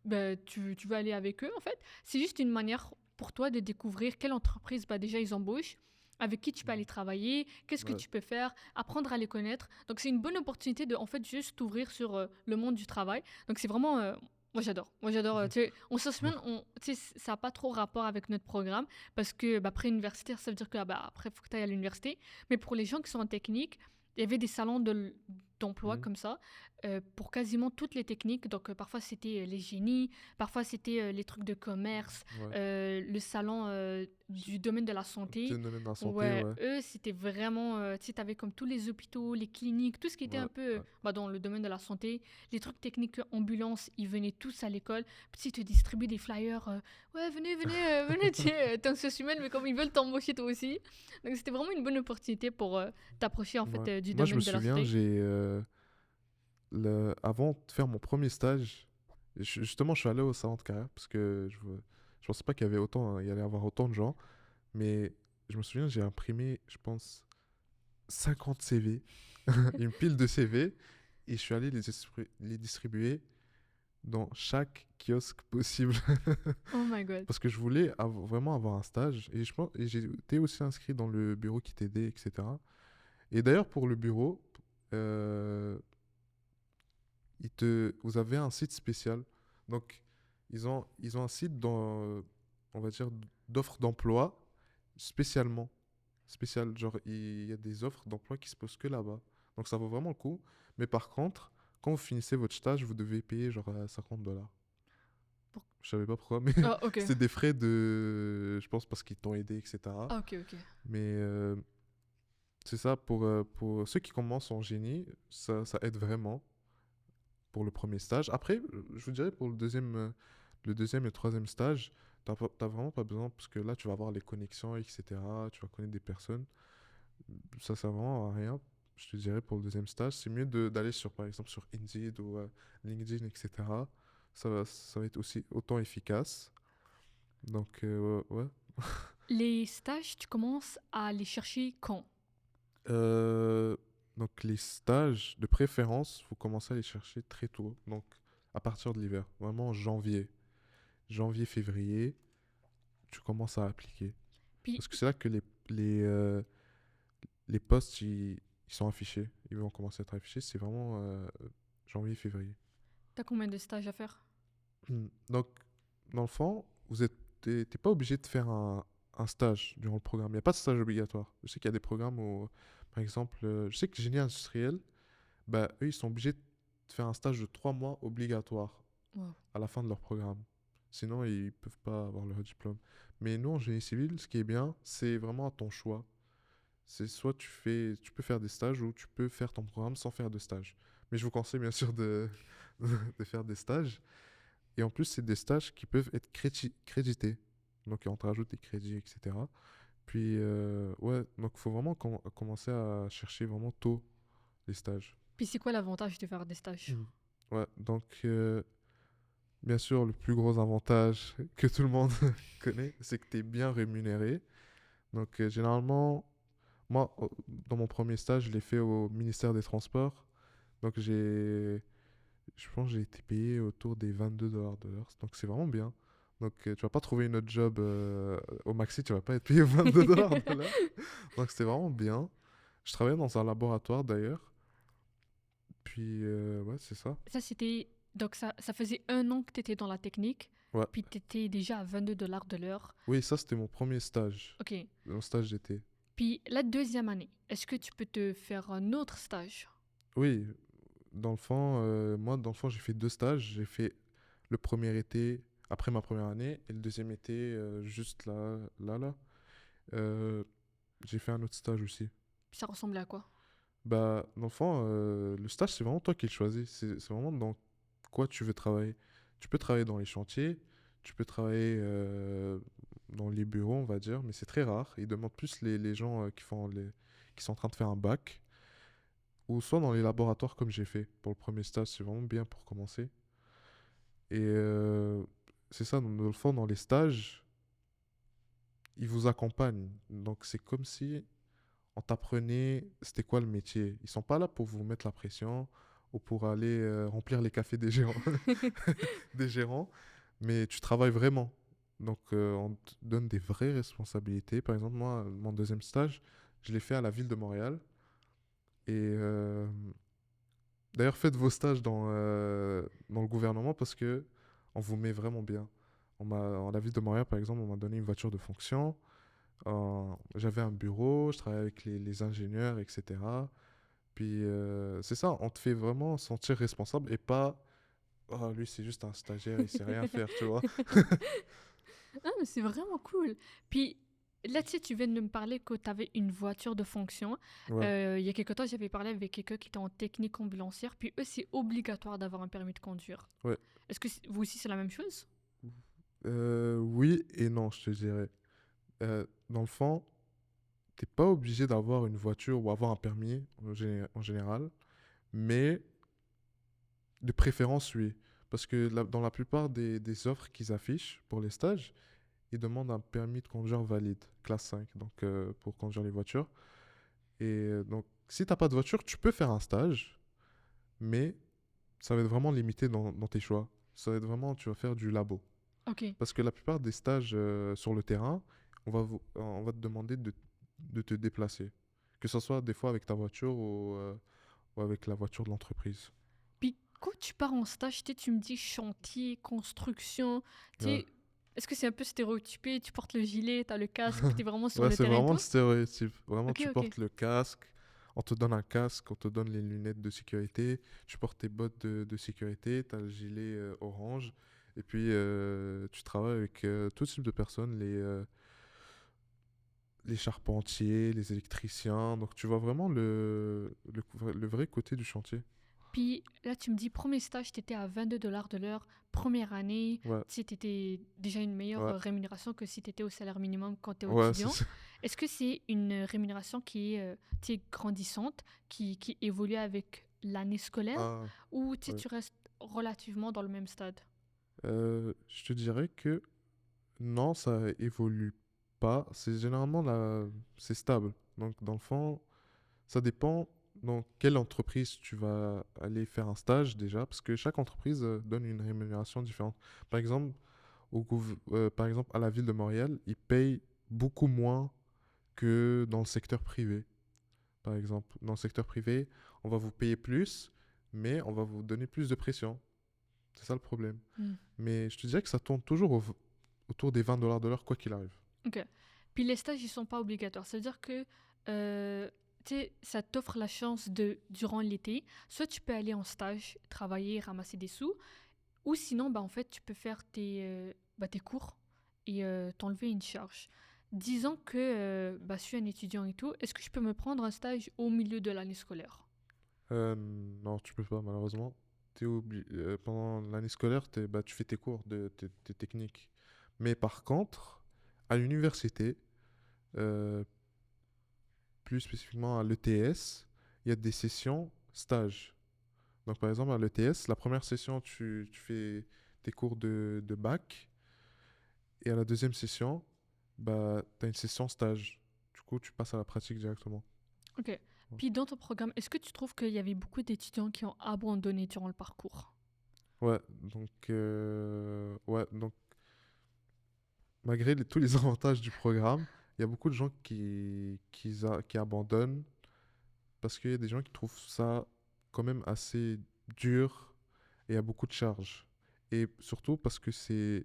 bah, tu veux aller avec eux, en fait. C'est juste une manière pour toi de découvrir quelle entreprise bah, déjà ils embauchent, avec qui tu peux aller Mhm. travailler, qu'est-ce que Ouais. tu peux faire, apprendre à les connaître. Donc, c'est une bonne opportunité de, en fait, juste t'ouvrir sur le monde du travail. Donc, c'est vraiment... moi j'adore. Moi j'adore. Mhm. Tu sais, on se semaine, tu sais, ça n'a pas trop rapport avec notre programme parce que bah, pré-universitaire, ça veut dire que bah, après, il faut que tu ailles à l'université. Mais pour les gens qui sont en technique, il y avait des salons d'emploi Mhm. comme ça pour quasiment toutes les techniques. Donc parfois c'était les génies, parfois c'était les trucs de commerce, Ouais. le salon du domaine de la C'est santé. le domaine de la santé, Ouais, ouais. eux c'était vraiment, tu sais, t'avais comme tous les hôpitaux, les cliniques, tout ce qui était Ouais. un peu Ouais. bah, dans le domaine de la santé. Les trucs techniques ambulance, ils venaient tous à l'école. Puis ils te distribuaient des flyers. Ouais, venez, venez, venez, tu sais, tant que c'est humaine, mais comme ils veulent t'embaucher toi aussi. Donc c'était vraiment une bonne opportunité pour t'approcher en fait Ouais. du Moi, je me domaine de la souviens, santé. avant de faire mon premier stage, justement, je suis allé au salon de carrière parce que je pensais pas qu'il y avait il y allait avoir autant de gens. Mais je me souviens, j'ai imprimé, je pense, 50 CV, une pile de CV, et je suis allé les distribuer dans chaque kiosque possible. Oh my god. Parce que je voulais vraiment avoir un stage. Et j'ai été aussi inscrit dans le bureau qui t'aidait, etc. Et d'ailleurs, pour le bureau, euh, vous avez un site spécial. Donc, ils ont un site on va dire, d'offres d'emploi spécialement. Spécial. Genre, il y a des offres d'emploi qui se posent que là-bas. Donc, ça vaut vraiment le coup. Mais par contre, quand vous finissez votre stage, vous devez payer genre $50. Pour- Je savais pas pourquoi, mais Ah, ok. c'était des frais de. Je pense parce qu'ils t'ont aidé, etc. Ah, ok, ok. Mais c'est ça, pour ceux qui commencent en génie, ça aide vraiment pour le premier stage. Après, je vous dirais pour le deuxième et le troisième stage, t'as vraiment pas besoin parce que là, tu vas avoir les connexions, etc. Tu vas connaître des personnes. Ça sert vraiment à rien. Je te dirais pour le deuxième stage, c'est mieux d'aller par exemple, sur Indeed ou LinkedIn, etc. Ça va être aussi autant efficace. Donc, ouais. Les stages, tu commences à les chercher quand? Euh, donc, les stages, de préférence, faut commencer à les chercher très tôt. Donc, à partir de l'hiver, vraiment en janvier. Janvier, février, tu commences à appliquer. Puis, Parce que c'est là que les postes, ils sont affichés. Ils vont commencer à être affichés. C'est vraiment janvier, février. t'as combien de stages à faire? Donc, dans le fond, t'es pas obligé de faire un stage durant le programme. Il n'y a pas de stage obligatoire. Je sais qu'il y a des programmes où, par exemple, je sais que génie industriel, bah, eux, ils sont obligés de faire un stage de 3 mois obligatoire Wow. à la fin de leur programme. Sinon, ils peuvent pas avoir leur diplôme. Mais nous, en génie civil, ce qui est bien, c'est vraiment à ton choix. C'est soit tu peux faire des stages ou tu peux faire ton programme sans faire de stage. Mais je vous conseille bien sûr de faire des stages. Et en plus, c'est des stages qui peuvent être crédités. Donc, on te rajoute des crédits, etc. Puis, ouais, donc il faut vraiment commencer à chercher vraiment tôt les stages. Puis c'est quoi l'avantage de faire des stages? Mhm. Ouais, donc, bien sûr, le plus gros avantage que tout le monde connaît, c'est que tu es bien rémunéré. Donc, généralement, moi, dans mon premier stage, je l'ai fait au ministère des Transports. Donc, je pense que j'ai été payé autour des $22 de l'heure. Donc, c'est vraiment bien. Donc, tu vas pas trouver une autre job au maxi, tu vas pas être payé $22 de l'heure. Donc, c'était vraiment bien. Je travaillais dans un laboratoire d'ailleurs. Puis, ouais, c'est ça. Ça, c'était. Donc, ça faisait 1 an que tu étais dans la technique, Ouais. puis tu étais déjà à 22 $ de l'heure. Oui, ça, c'était mon premier stage. Ok. Mon stage d'été. Puis la deuxième année, est-ce que tu peux te faire un autre stage? Oui, dans le fond, moi, dans le fond, j'ai fait 2 stages. J'ai fait le premier été après ma première année et le deuxième été juste là. Euh, j'ai fait un autre stage aussi. Puis ça ressemblait à quoi? Bah, dans le fond, le stage, c'est vraiment toi qui le choisis. C'est vraiment dans quoi tu veux travailler. Tu peux travailler dans les chantiers, tu peux travailler dans les bureaux, on va dire, mais c'est très rare. Ils demandent plus les gens qui sont en train de faire un bac, ou soit dans les laboratoires comme j'ai fait pour le premier stage. C'est vraiment bien pour commencer. Et c'est ça, dans le fond, dans les stages, ils vous accompagnent. Donc, c'est comme si on t'apprenait c'était quoi le métier. Ils sont pas là pour vous mettre la pression ou pour aller remplir les cafés des gérants, des gérants, mais tu travailles vraiment. Donc, on te donne des vraies responsabilités. Par exemple, moi, mon deuxième stage, je l'ai fait à la ville de Montréal. Et d'ailleurs, faites vos stages dans le gouvernement parce que on vous met vraiment bien. En la ville de Montréal, par exemple, on m'a donné une voiture de fonction. J'avais un bureau, je travaillais avec les ingénieurs, etc. Puis c'est ça, on te fait vraiment sentir responsable et pas oh, lui c'est juste un stagiaire, il sait rien faire, tu vois. Ah, mais c'est vraiment cool. Puis là, tu sais, tu viens de me parler que tu avais une voiture de fonction. Ouais, Il y a quelque temps, j'avais parlé avec quelqu'un qui était en technique ambulancière, puis eux, c'est obligatoire d'avoir un permis de conduire. ouais. Est-ce que vous aussi, c'est la même chose? Oui et non, je te dirais. Dans le fond, t'es pas obligé d'avoir une voiture ou avoir un permis en général, mais de préférence, oui. Parce que dans la plupart des offres qu'ils affichent pour les stages, ils demandent un permis de conduire valide, classe 5, donc pour conduire les voitures. Et donc, si t'as pas de voiture, tu peux faire un stage, mais ça va être vraiment limité dans tes choix. Ça va être vraiment, tu vas faire du labo. Ok. Parce que la plupart des stages sur le terrain, on va te demander de te déplacer. Que ce soit des fois avec ta voiture ou avec la voiture de l'entreprise. Puis quand tu pars en stage, tu me dis chantier, construction, tu Ouais. sais, est-ce que c'est un peu stéréotypé? Tu portes le gilet, tu as le casque, puis tu es vraiment sur Ouais, le c'est terrain et vraiment le tout? stéréotype. Vraiment, Ok, tu ok. portes le casque, on te donne un casque, on te donne les lunettes de sécurité, tu portes tes bottes de sécurité, tu as le gilet orange, et puis tu travailles avec tout type de personnes, les charpentiers, les électriciens. Donc, tu vois vraiment le vrai côté du chantier. Puis là, tu me dis, premier stage, tu étais à 22 $ de l'heure. Première année, Ouais, tu sais, tu étais déjà une meilleure ouais, rémunération que si tu étais au salaire minimum quand tu es ouais, c'est étudiant. ça. Est-ce que c'est une rémunération qui est tu sais, grandissante, qui évolue avec l'année scolaire, Ah, ou tu sais, ouais. tu restes relativement dans le même stade? Je te dirais que non, ça évolue pas. C'est généralement c'est stable. Donc, dans le fond, ça dépend dans quelle entreprise tu vas aller faire un stage déjà, parce que chaque entreprise donne une rémunération différente. Par exemple, par exemple, à la ville de Montréal, ils payent beaucoup moins que dans le secteur privé. Par exemple, dans le secteur privé, on va vous payer plus, mais on va vous donner plus de pression. C'est ça le problème. Hmm. Mais je te dirais que ça tourne toujours autour des $20 de l'heure, quoi qu'il arrive. Ok. Puis les stages, ils sont pas obligatoires. C'est-à-dire que tu sais, ça t'offre la chance de, durant l'été, soit tu peux aller en stage, travailler, ramasser des sous, ou sinon, bah, en fait, tu peux faire tes cours et t'enlever une charge. Disons que bah, je suis un étudiant et tout, est-ce que je peux me prendre un stage au milieu de l'année scolaire? Non, tu peux pas, malheureusement. Pendant l'année scolaire, tu fais tes cours, tes techniques. Mais par contre, à l'université, euh, plus spécifiquement à l'ETS, il y a des sessions stages. Donc, par exemple, à l'ETS, la première session, tu fais tes cours de bac. Et à la deuxième session, bah, tu as une session stage. Du coup, tu passes à la pratique directement. Ok. Puis dans ton programme, est-ce que tu trouves qu'il y avait beaucoup d'étudiants qui ont abandonné durant le parcours? Ouais, donc malgré tous les avantages du programme, il y a beaucoup de gens qui abandonnent parce qu'il y a des gens qui trouvent ça quand même assez dur et il y a beaucoup de charges. Et surtout parce que c'est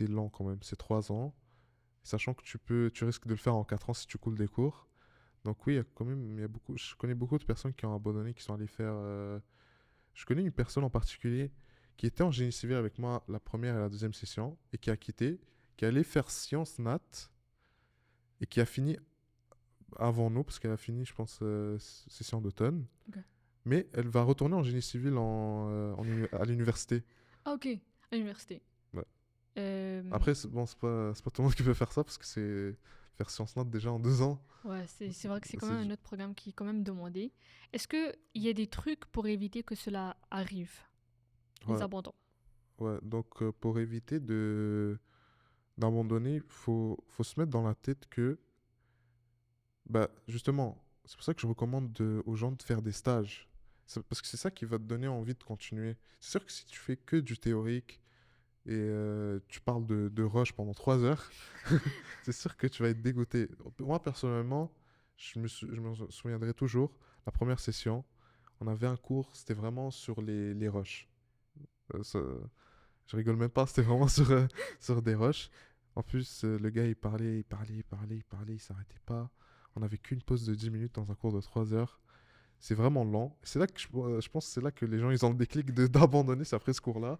lent quand même, c'est 3 ans, sachant que tu risques de le faire en 4 ans si tu coules des cours. Donc oui, il y a quand même, je connais beaucoup de personnes qui ont abandonné, qui sont allées faire. Je connais une personne en particulier qui était en génie civil avec moi la première et la deuxième session et qui a quitté, qui allait faire sciences nat et qui a fini avant nous parce qu'elle a fini, je pense, session d'automne. Ok. Mais elle va retourner en génie civil à l'université. Ah ok, à l'université. Ouais. Euh, Après, bon, c'est pas tout le monde qui peut faire ça parce que c'est faire sciences nat déjà en 2 ans. ouais, c'est vrai que c'est quand C'est même un autre programme qui est quand même demandé. Est-ce qu'il y a des trucs pour éviter que cela arrive, les ouais, abandons? ouais. Donc pour éviter d'abandonner, faut se mettre dans la tête que bah, justement, c'est pour ça que je recommande aux gens de faire des stages. Parce que c'est ça qui va te donner envie de continuer. C'est sûr que si tu fais que du théorique et tu parles de rush pendant 3 heures, c'est sûr que tu vas être dégoûté. Moi, personnellement, je me souviendrai toujours, la première session, on avait un cours, c'était vraiment sur les rushs. Je rigole même pas, c'était vraiment sur des rushs. En plus, le gars, il s'arrêtait pas. On n'avait qu'une pause de 10 minutes dans un cours de 3 heures. C'est vraiment lent. C'est là que je pense que c'est là que les gens ils ont le déclic d'abandonner c'est après ce cours-là.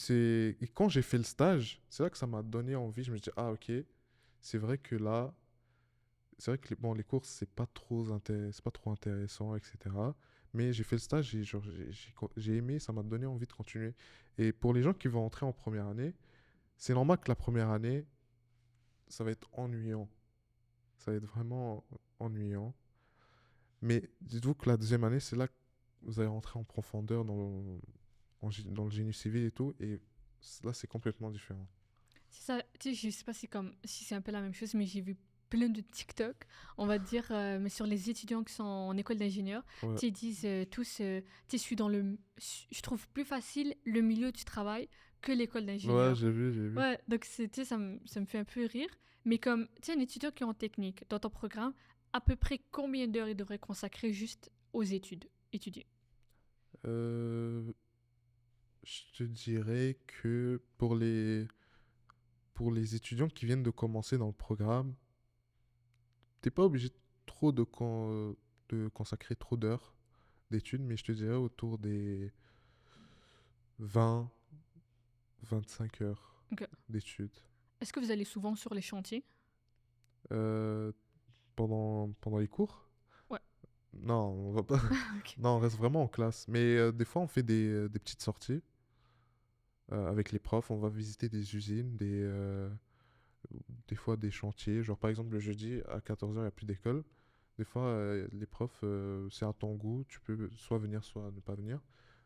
Et quand j'ai fait le stage, c'est là que ça m'a donné envie. Je me dis, ah ok, c'est vrai que là, c'est vrai que bon, les cours, c'est pas trop intéressant, etc. Mais j'ai fait le stage et genre, j'ai aimé, ça m'a donné envie de continuer. Et pour les gens qui vont entrer en première année, c'est normal que la première année, ça va être ennuyant. Ça va être vraiment ennuyant. Mais dites-vous que la deuxième année, c'est là que vous allez rentrer en profondeur dans le génie civil et tout. Et là, c'est complètement différent. C'est ça, tu sais, je sais pas si c'est un peu la même chose, mais j'ai vu plein de TikTok, on va dire, mais sur les étudiants qui sont en école d'ingénieur, Ouais, tu sais, ils disent tous, tu sais, je trouve plus facile le milieu du travail que l'école ouais, d'ingénieur. j'ai vu, j'ai vu. Ouais, donc tu sais, ça me fait un peu rire, mais comme, tu sais, un étudiant qui est en technique, dans ton programme, à peu près combien d'heures il devrait consacrer juste aux études, étudier? Euh, je te dirais que pour les étudiants qui viennent de commencer dans le programme, t'es pas obligé de consacrer trop d'heures d'études, mais je te dirais autour des 20-25 heures Ok. d'études. Est-ce que vous allez souvent sur les chantiers? Euh, pendant les cours? Ouais. Non, on va pas. Ok. Non, on reste vraiment en classe. Mais des fois, on fait des petites sorties avec les profs. On va visiter des usines, des fois des chantiers. Genre, par exemple, le jeudi, à 14 heures il n'y a plus d'école. Des fois, les profs, c'est à ton goût. Tu peux soit venir, soit ne pas venir.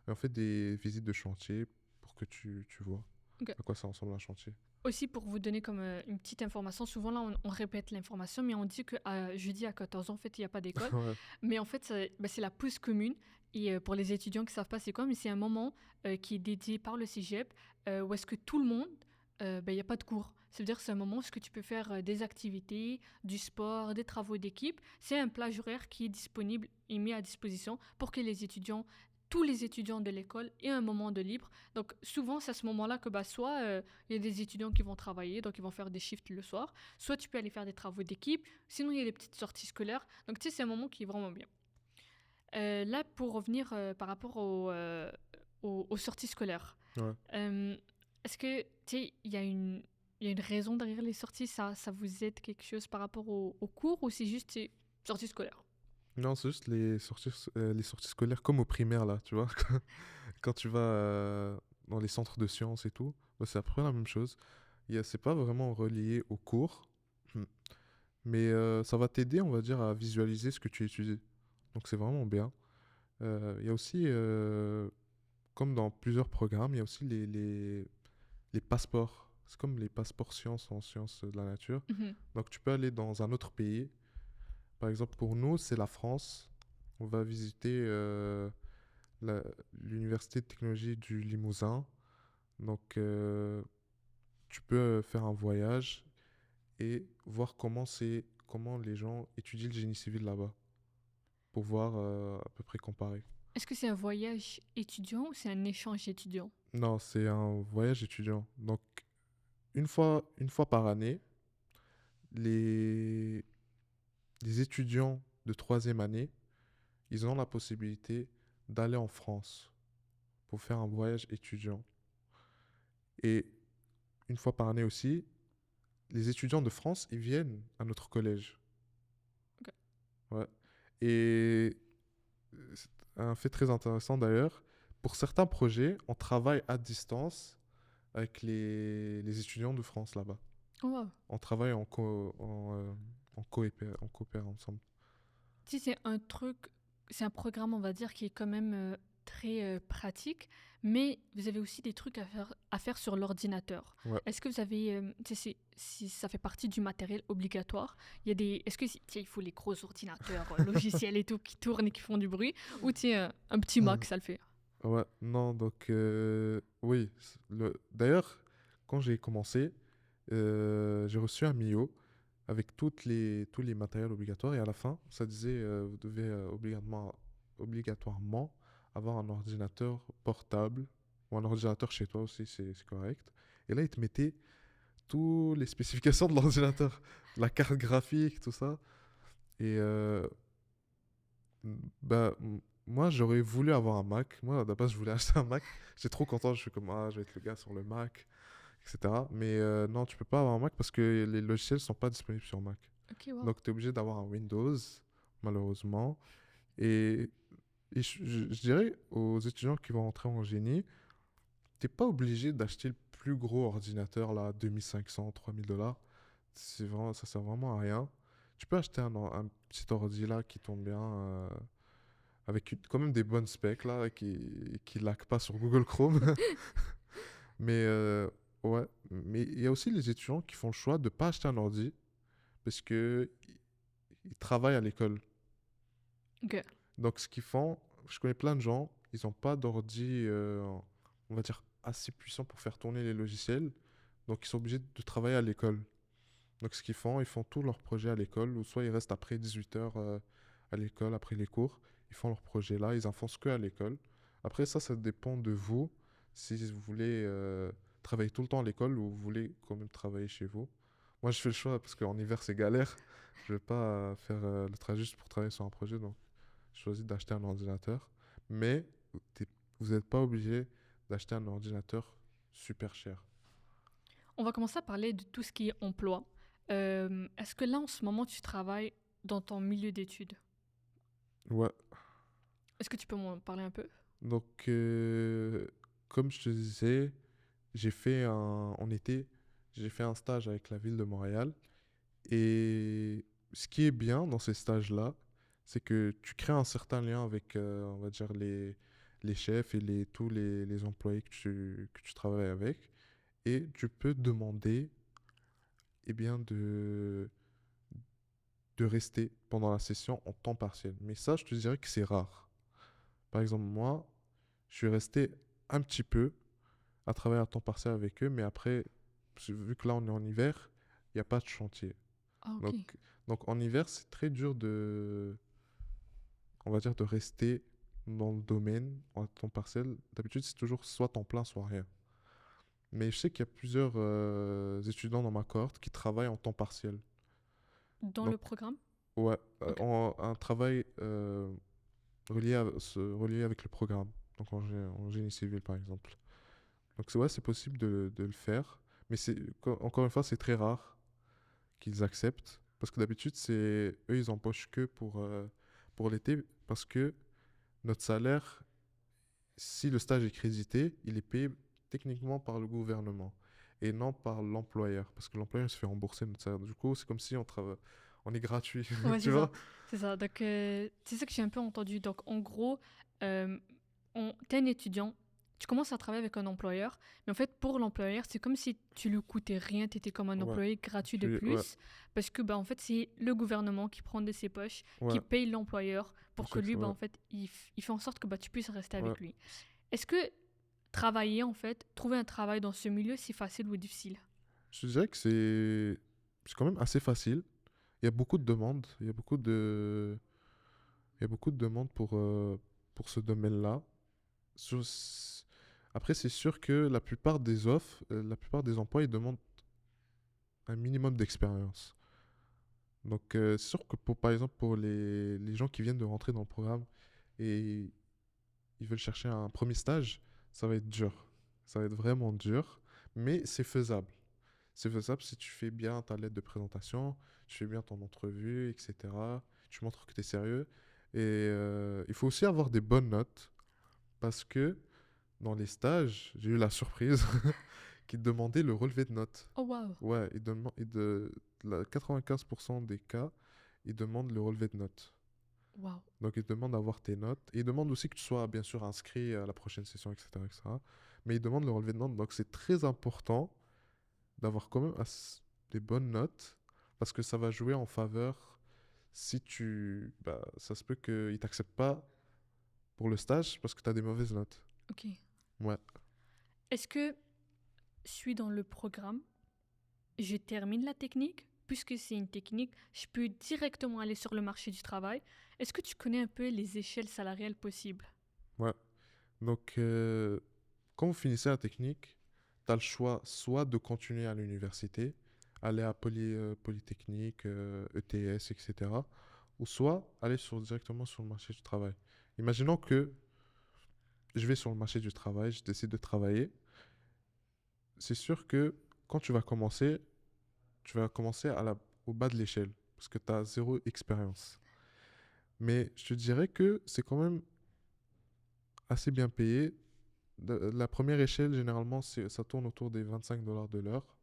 Et on fait des visites de chantier pour que tu vois Ok. à quoi ça ressemble un chantier. Aussi, pour vous donner comme une petite information, souvent là, on répète l'information, mais on dit que jeudi à 14 ans, en fait, il n'y a pas d'école. Ouais. Mais en fait, c'est la pause commune. Et pour les étudiants qui ne savent pas c'est quoi, mais c'est un moment qui est dédié par le cégep où est-ce que tout le monde, il n'y a pas de cours. Ça veut dire que c'est un moment où est-ce que tu peux faire des activités, du sport, des travaux d'équipe. C'est un plage horaire qui est disponible et mis à disposition pour que les étudiants tous les étudiants de l'école aient un moment de libre. Donc souvent, c'est à ce moment-là que soit il y a des étudiants qui vont travailler, donc ils vont faire des shifts le soir, soit tu peux aller faire des travaux d'équipe, sinon il y a des petites sorties scolaires. Donc tu sais, c'est un moment qui est vraiment bien. Là, pour revenir par rapport aux sorties scolaires, Ouais. euh, est-ce que, tu sais, il y a une raison derrière les sorties, ça vous aide quelque chose par rapport au cours ou c'est juste sorties scolaires? Non, c'est juste les sorties scolaires comme au primaire, là, tu vois. Quand tu vas dans les centres de sciences et tout, bah, c'est à peu près la même chose. C'est pas vraiment relié au cours, hmm, mais ça va t'aider, on va dire, à visualiser ce que tu étudies. Donc c'est vraiment bien. Il y a aussi, comme dans plusieurs programmes, il y a aussi les passeports. C'est comme les passeports sciences en sciences de la nature. Mhm. Donc tu peux aller dans un autre pays. Par exemple, pour nous, c'est la France. On va visiter la- l'Université de technologie du Limousin. Donc, tu peux faire un voyage et voir comment les gens étudient le génie civil là-bas, pour voir à peu près comparer. Est-ce que c'est un voyage étudiant ou c'est un échange étudiant? Non, c'est un voyage étudiant. Donc, une fois par année, les, les étudiants de troisième année, ils ont la possibilité d'aller en France pour faire un voyage étudiant. Et une fois par année aussi, les étudiants de France, ils viennent à notre collège. Ok. Ouais. Et c'est un fait très intéressant d'ailleurs. Pour certains projets, on travaille à distance avec les étudiants de France là-bas. Oh, wow. On travaille en coopère ensemble. Si c'est un truc, c'est un programme, on va dire, qui est quand même très pratique, mais vous avez aussi des trucs à faire sur l'ordinateur. Ouais. Est-ce que vous avez, tu sais, si ça fait partie du matériel obligatoire, il y a des, est-ce que tiens, il faut les gros ordinateurs, logiciels et tout qui tournent et qui font du bruit, ou tiens, un petit Mac, ça le fait. Ouais, non, donc oui. D'ailleurs, quand j'ai commencé, j'ai reçu un Mio avec tous les matériels obligatoires et à la fin, ça disait vous devez obligatoirement avoir un ordinateur portable ou un ordinateur chez toi aussi, c'est correct. Et là, ils te mettaient toutes les spécifications de l'ordinateur, la carte graphique, tout ça. Et bah, moi, j'aurais voulu avoir un Mac. Moi, à la base, je voulais acheter un Mac. J'étais trop content. Je suis comme, ah, je vais être le gars sur le Mac, etc. Mais non, tu peux pas avoir un Mac parce que les logiciels sont pas disponibles sur Mac. Ok, wow. Donc, tu es obligé d'avoir un Windows, malheureusement. Et, je dirais aux étudiants qui vont entrer en génie, t'es pas obligé d'acheter le plus gros ordinateur, là, 2500, 3000 $. C'est vraiment, ça sert vraiment à rien. Tu peux acheter un petit ordi là qui tourne bien. Avec quand même des bonnes specs là, qui laquent pas sur Google Chrome. Mais ouais, mais il y a aussi les étudiants qui font le choix de pas acheter un ordi parce que ils travaillent à l'école. Ok. Donc ce qu'ils font, je connais plein de gens, ils n'ont pas d'ordi, on va dire, assez puissant pour faire tourner les logiciels. Donc ils sont obligés de travailler à l'école. Donc ce qu'ils font, ils font tous leurs projets à l'école, ou soit ils restent après 18 h à l'école, après les cours, ils font leurs projets là, ils en font ce que à l'école. Après ça dépend de vous, si vous voulez travailler tout le temps à l'école ou vous voulez quand même travailler chez vous. Moi je fais le choix parce qu'en hiver c'est galère, je vais pas faire le trajet juste pour travailler sur un projet, donc je choisis d'acheter un ordinateur. Mais t'es- vous n'êtes pas obligé d'acheter un ordinateur super cher. On va commencer à parler de tout ce qui est emploi. Est-ce que là, en ce moment, tu travailles dans ton milieu d'études? Ouais. Est-ce que tu peux m'en parler un peu? Donc, comme je te disais, en été, j'ai fait un stage avec la ville de Montréal. Et ce qui est bien dans ces stages-là, c'est que tu crées un certain lien avec, on va dire, les chefs et tous les employés que tu travailles avec. Et tu peux demander, eh bien, de rester pendant la session en temps partiel. Mais ça, je te dirais que c'est rare. Par exemple, moi, je suis resté un petit peu à travailler à temps partiel avec eux, mais après, vu que là on est en hiver, il n'y a pas de chantier. Ah, ok. Donc, donc en hiver, c'est très dur on va dire, de rester. dans le domaine, en temps partiel, d'habitude, c'est toujours soit temps plein, soit rien. Mais je sais qu'il y a plusieurs étudiants dans ma cohorte qui travaillent en temps partiel. Dans Donc, le programme? ouais, Ok. un travail relié avec le programme. Donc, en génie civil, par exemple. Donc, ouais, c'est possible de le faire. Mais encore une fois, c'est très rare qu'ils acceptent. Parce que d'habitude, eux, ils embauchent que pour l'été. Parce que notre salaire, si le stage est crédité, il est payé techniquement par le gouvernement et non par l'employeur. Parce que l'employeur se fait rembourser notre salaire. Du coup, c'est comme si on est gratuit. Ouais, Tu c'est ça. vois? C'est ça. Donc, c'est ça que j'ai un peu entendu. Donc, en gros, euh, t'es un étudiant, tu commences à travailler avec un employeur, mais en fait, pour l'employeur, c'est comme si tu lui coûtais rien, tu étais comme un Ouais. employé gratuit de Ouais, plus, parce que, bah, en fait, c'est le gouvernement qui prend de ses poches, qui ouais. paye l'employeur pour que lui, bah, Ouais, en fait, il fait en sorte que bah, tu puisses rester ouais. avec lui. Est-ce que travailler, en fait, trouver un travail dans ce milieu, c'est facile ou difficile? Je dirais que c'est quand même assez facile. Il y a beaucoup de demandes. Il y a beaucoup de demandes pour ce domaine-là. Sur- Après, c'est sûr que la plupart des offres, la plupart des emplois, ils demandent un minimum d'expérience. Donc, c'est sûr que par exemple, pour les gens qui viennent de rentrer dans le programme et ils veulent chercher un premier stage, ça va être dur. Ça va être vraiment dur, mais c'est faisable. C'est faisable si tu fais bien ta lettre de présentation, tu fais bien ton entrevue, etc. Tu montres que tu es sérieux. Et il faut aussi avoir des bonnes notes parce que dans les stages, j'ai eu la surprise qu'ils demandaient le relevé de notes. Oh, waouh! Ouais, la 95% des cas, ils demandent le relevé de notes. Waouh! Donc, ils demandent d'avoir tes notes. Et ils demandent aussi que tu sois bien sûr inscrit à la prochaine session, etc., etc. Mais ils demandent le relevé de notes. Donc, c'est très important d'avoir quand même des bonnes notes parce que ça va jouer en faveur si bah, ça se peut qu'ils t'acceptent pas pour le stage parce que tu as des mauvaises notes. Ok. Ouais. Est-ce que je suis dans le programme, je termine la technique, puisque c'est une technique, je peux directement aller sur le marché du travail. Est-ce que tu connais un peu les échelles salariales possibles? Ouais. Donc, quand vous finissez la technique, tu as le choix soit de continuer à l'université, aller à Polytechnique, ETS, etc. Ou soit aller directement sur le marché du travail. Imaginons que je vais sur le marché du travail, je décide de travailler. C'est sûr que quand tu vas commencer au bas de l'échelle parce que tu as zéro expérience. Mais je te dirais que c'est quand même assez bien payé. La première échelle, généralement, ça tourne autour des $25 de l'heure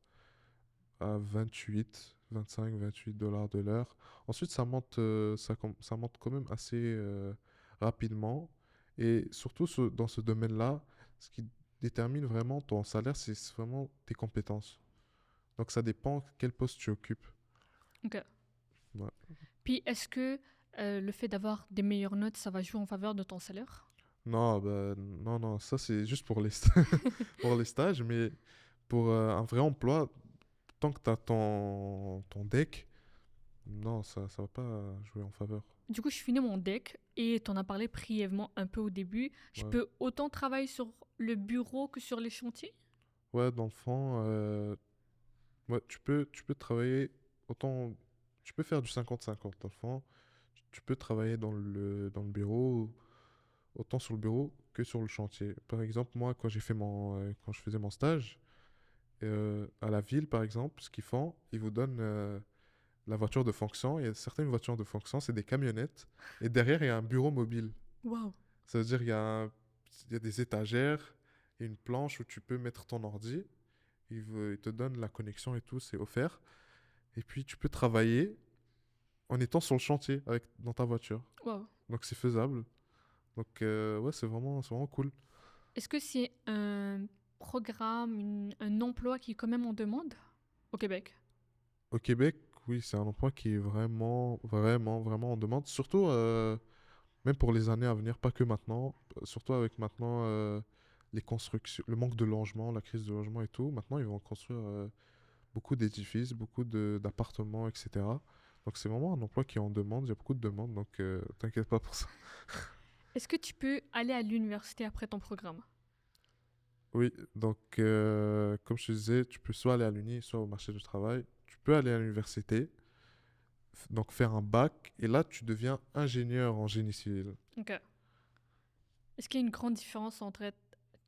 à 28 $, $25, $28 de l'heure. Ensuite, ça monte quand même assez rapidement. Et surtout dans ce domaine-là, ce qui détermine vraiment ton salaire, c'est vraiment tes compétences. Donc ça dépend quel poste tu occupes. Ok. Ouais. Puis est-ce que le fait d'avoir des meilleures notes, ça va jouer en faveur de ton salaire? Non, bah, non, non, ça c'est juste pour pour les stages, mais pour un vrai emploi, tant que tu as ton deck, non, ça va pas jouer en faveur. Du coup, je finis mon deck et t'en as parlé brièvement un peu au début. Je Ouais, peux autant travailler sur le bureau que sur les chantiers? ouais dans le fond, ouais, tu peux travailler autant, tu peux faire du 50-50 dans le fond. Tu peux travailler dans le bureau, autant sur le bureau que sur le chantier. Par exemple, moi, quand je faisais mon stage, à la ville, par exemple, ce qu'ils font, ils vous donnent la voiture de fonction. Il y a certaines voitures de fonction, c'est des camionnettes. Et derrière, il y a un bureau mobile. Waouh! Ça veut dire il y a des étagères et une planche où tu peux mettre ton ordi. Ils te donnent la connexion et tout, c'est offert. Et puis, tu peux travailler en étant sur le chantier dans ta voiture. Waouh! Donc, c'est faisable. Donc, ouais, c'est vraiment cool. Est-ce que c'est un programme, un emploi qui est quand même en demande au Québec? Au Québec, oui, c'est un emploi qui est vraiment, vraiment, vraiment en demande. Surtout, même pour les années à venir, pas que maintenant. Surtout avec maintenant les constructions, le manque de logement, la crise de logement et tout. Maintenant, ils vont construire beaucoup d'édifices, d'appartements, etc. Donc, c'est vraiment un emploi qui est en demande. Il y a beaucoup de demandes, donc t'inquiète pas pour ça. Est-ce que tu peux aller à l'université après ton programme? Oui, donc comme je te disais, tu peux soit aller à l'uni, soit au marché du travail. Tu peux aller à l'université, donc faire un bac, et là tu deviens ingénieur en génie civil. Ok. Est-ce qu'il y a une grande différence entre être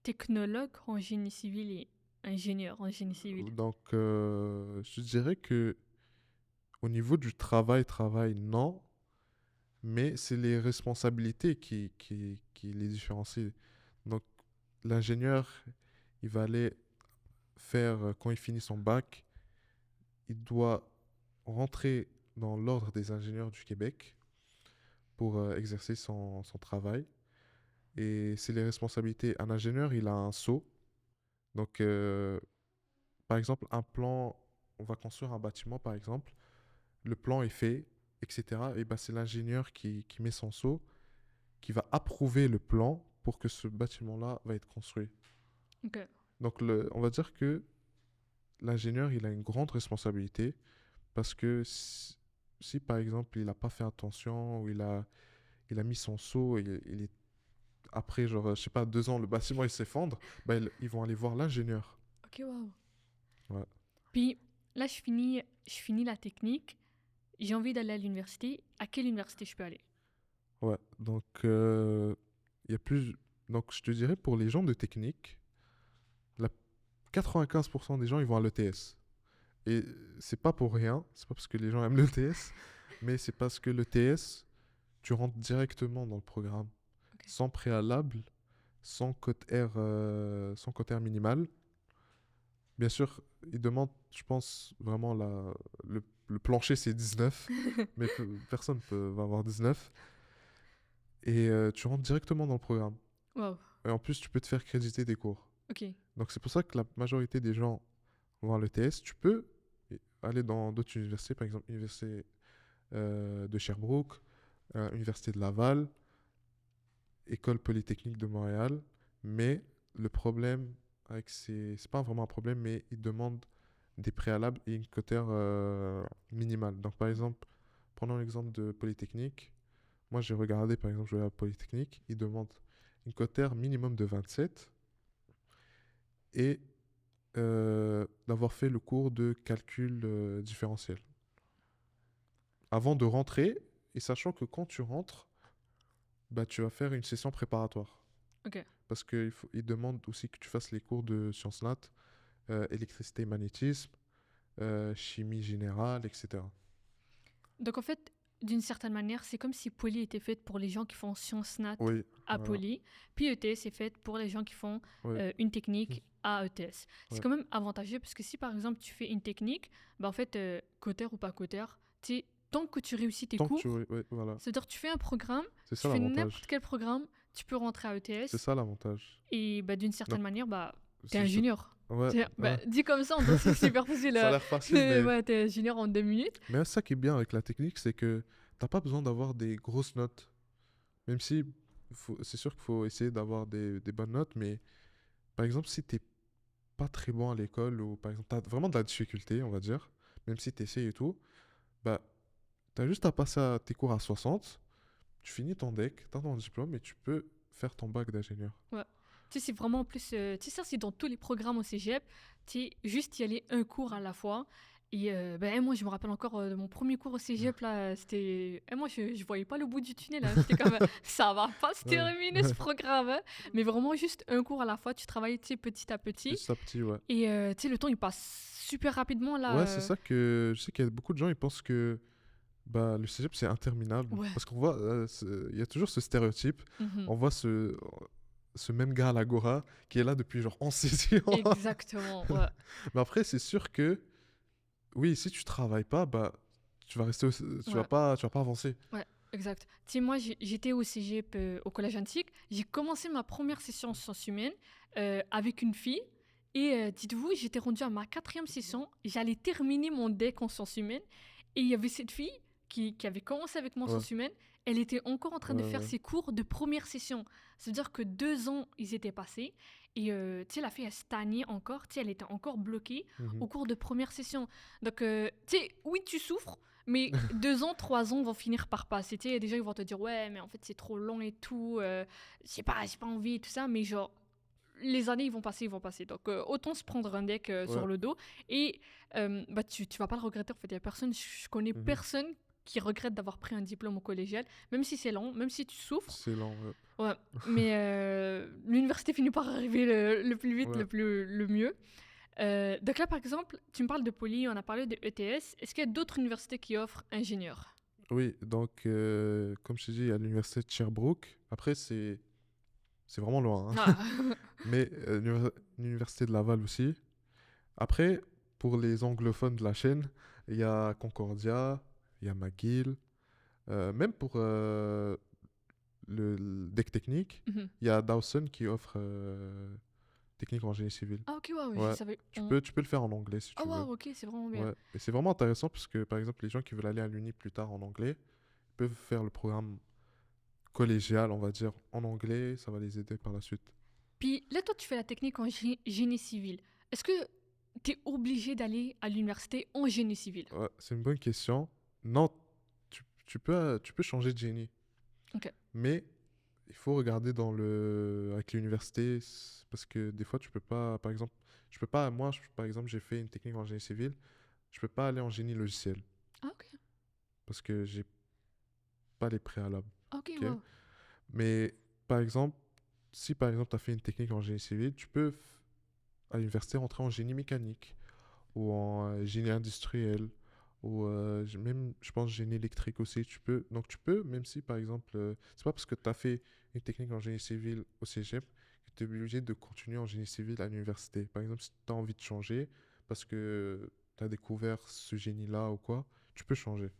technologue en génie civil et ingénieur en génie civil? Donc je te dirais que au niveau du travail, non, mais c'est les responsabilités qui les différencient. Donc l'ingénieur, il va aller faire, quand il finit son bac, il doit rentrer dans l'ordre des ingénieurs du Québec pour exercer son travail. Et c'est les responsabilités. Un ingénieur, il a un sceau. Donc, par exemple, un plan, on va construire un bâtiment, par exemple. Le plan est fait, etc. Et ben, c'est l'ingénieur qui met son sceau, qui va approuver le plan pour que ce bâtiment-là va être construit. Ok. Donc, on va dire que l'ingénieur, il a une grande responsabilité parce que si, par exemple, il n'a pas fait attention ou il a mis son sceau et il est après, genre, je sais pas, 2 ans, le bâtiment il s'effondre, bah, ils vont aller voir l'ingénieur. Ok, waouh. Ouais. Puis là, je finis la technique. J'ai envie d'aller à l'université. À quelle université je peux aller? Ouais. Donc, il y a plus. Donc, je te dirais, pour les gens de technique, la 95% des gens, ils vont à l'ETS. Et c'est pas pour rien, c'est pas parce que les gens aiment l'ETS, mais c'est parce que l'ETS, tu rentres directement dans le programme, Ok. sans préalable, sans code R minimal. Bien sûr, ils demandent, je pense, vraiment le plancher, c'est 19, mais personne va avoir 19. Et tu rentres directement dans le programme. Waouh. Et en plus, tu peux te faire créditer des cours. Ok. Donc c'est pour ça que la majorité des gens vont à l'ETS. Tu peux aller dans d'autres universités, par exemple l'université de Sherbrooke, université de Laval, école polytechnique de Montréal. Mais le problème avec c'est pas vraiment un problème, mais ils demandent des préalables et une cotère minimale. Donc par exemple, prenons l'exemple de Polytechnique. Moi j'ai regardé par exemple, je vais à Polytechnique, ils demandent une cotère minimum de 27 et d'avoir fait le cours de calcul différentiel. Avant de rentrer, et sachant que quand tu rentres, bah, tu vas faire une session préparatoire. Ok. Parce qu'ils demandent aussi que tu fasses les cours de sciences nat, électricité et magnétisme, chimie générale, etc. Donc en fait, d'une certaine manière, c'est comme si Poly était faite pour les gens qui font sciences nat Oui, à voilà. Poly, puis ETS est faite pour les gens qui font Oui, une technique à ETS. C'est ouais. quand même avantageux parce que si par exemple tu fais une technique, bah en fait, cotère ou pas cotère, tant que tu réussis tes Tant que tu... cours, Oui, voilà. c'est-à-dire tu fais un programme, C'est tu ça fais n'importe l'avantage. quel programme, tu peux rentrer à C'est ETS ça l'avantage. et bah, d'une certaine Donc, manière, bah, t'es c'est- c'est- ingénieur. ouais, Bah, ouais. dit comme ça, on dirait que c'est super facile. Ça a l'air facile, mais... Ouais, t'es ingénieur en 2 minutes. Mais ça qui est bien avec la technique, c'est que t'as pas besoin d'avoir des grosses notes. Même si c'est sûr qu'il faut essayer d'avoir des bonnes notes, mais par exemple, si t'es pas très bon à l'école ou par exemple, t'as vraiment de la difficulté, on va dire, même si t'essayes et tout, bah, t'as juste à passer tes cours à 60, tu finis ton deck, t'as ton diplôme et tu peux faire ton bac d'ingénieur. Ouais. C'est vraiment en plus. Tu sais, ça, c'est dans tous les programmes au cégep. Tu sais, juste y aller un cours à la fois. Et moi, je me rappelle encore de mon premier cours au cégep, là. C'était. Moi, je voyais pas le bout du tunnel, là. J'étais comme, ça va pas se Ouais, terminer ce programme, hein. Mais vraiment, juste un cours à la fois. Tu travailles, tu sais, petit à petit. petit à petit, ouais. Et tu sais, le temps, il passe super rapidement, là. Ouais, c'est ça que je sais qu'il y a beaucoup de gens, ils pensent que bah, le cégep c'est interminable. Ouais. Parce qu'on voit, il y a toujours ce stéréotype, Mhm. on voit ce même gars à l'Agora qui est là depuis genre 11 sessions. Exactement, ouais. Mais après, c'est sûr que oui, si tu travailles pas, bah, tu vas rester, Ouais. tu vas pas avancer. Ouais, exact. Tu sais, moi, j'étais au cégep, au collège antique. J'ai commencé ma première session en sciences humaines avec une fille. Et dites-vous, j'étais rendue à ma 4e session. J'allais terminer mon deck en sciences humaines. Et il y avait cette fille qui avait commencé avec moi en Ouais, sciences humaines. Elle était encore en train de ouais, faire ouais. ses cours de première session. Ça veut dire que 2 ans, ils étaient passés. Et tu sais, la fille, elle stagnait encore. Tu sais, elle était encore bloquée Mhm. au cours de première session. Donc, tu sais, oui, tu souffres. Mais 2 ans, 3 ans vont finir par passer. Tu sais, déjà, ils vont te dire, ouais, mais en fait, c'est trop long et tout. J'ai pas envie et tout ça. Mais genre, les années, ils vont passer, ils vont passer. Donc, autant se prendre un deck Ouais. sur le dos. Et bah, tu vas pas le regretter. En fait, il y a personne, je connais Mhm. personne qui regrette d'avoir pris un diplôme au collégial, même si c'est long, même si tu souffres. C'est lent, ouais. Ouais, mais l'université finit par arriver le plus vite, Ouais. le mieux. Donc là, par exemple, tu me parles de Poly, on a parlé de ETS. Est-ce qu'il y a d'autres universités qui offrent ingénieur? Oui, donc, comme je t'ai dit, à l'université de Sherbrooke. Après, c'est vraiment loin, hein. Ah, Mais l'université de Laval aussi. Après, pour les anglophones de la chaîne, il y a Concordia, il y a McGill. Même pour le deck technique, mhm. il y a Dawson qui offre technique en génie civil. Ah, ok, ouais, je Ouais, savais. tu peux le faire en anglais si Ah, tu veux. wow, ok, c'est vraiment bien. Ouais, et c'est vraiment intéressant parce que par exemple, les gens qui veulent aller à l'uni plus tard en anglais peuvent faire le programme collégial, on va dire, en anglais. Ça va les aider par la suite. Puis là, toi, tu fais la technique en génie civil. Est-ce que tu es obligé d'aller à l'université en génie civil? Ouais, c'est une bonne question. Non, tu peux changer de génie. Ok. Mais il faut regarder avec l'université parce que des fois, tu peux pas, par exemple, je peux pas, par exemple, j'ai fait une technique en génie civil, je peux pas aller en génie logiciel Ah, ok. parce que j'ai pas les préalables. Ok, Ok. wow. Mais par exemple, si par exemple tu as fait une technique en génie civil, tu peux à l'université rentrer en génie mécanique ou en génie industriel ou même, je pense, génie électrique aussi. Donc tu peux, même si par exemple, c'est pas parce que tu as fait une technique en génie civil au cégep que tu es obligé de continuer en génie civil à l'université. Par exemple, si tu as envie de changer parce que tu as découvert ce génie-là ou quoi, tu peux changer.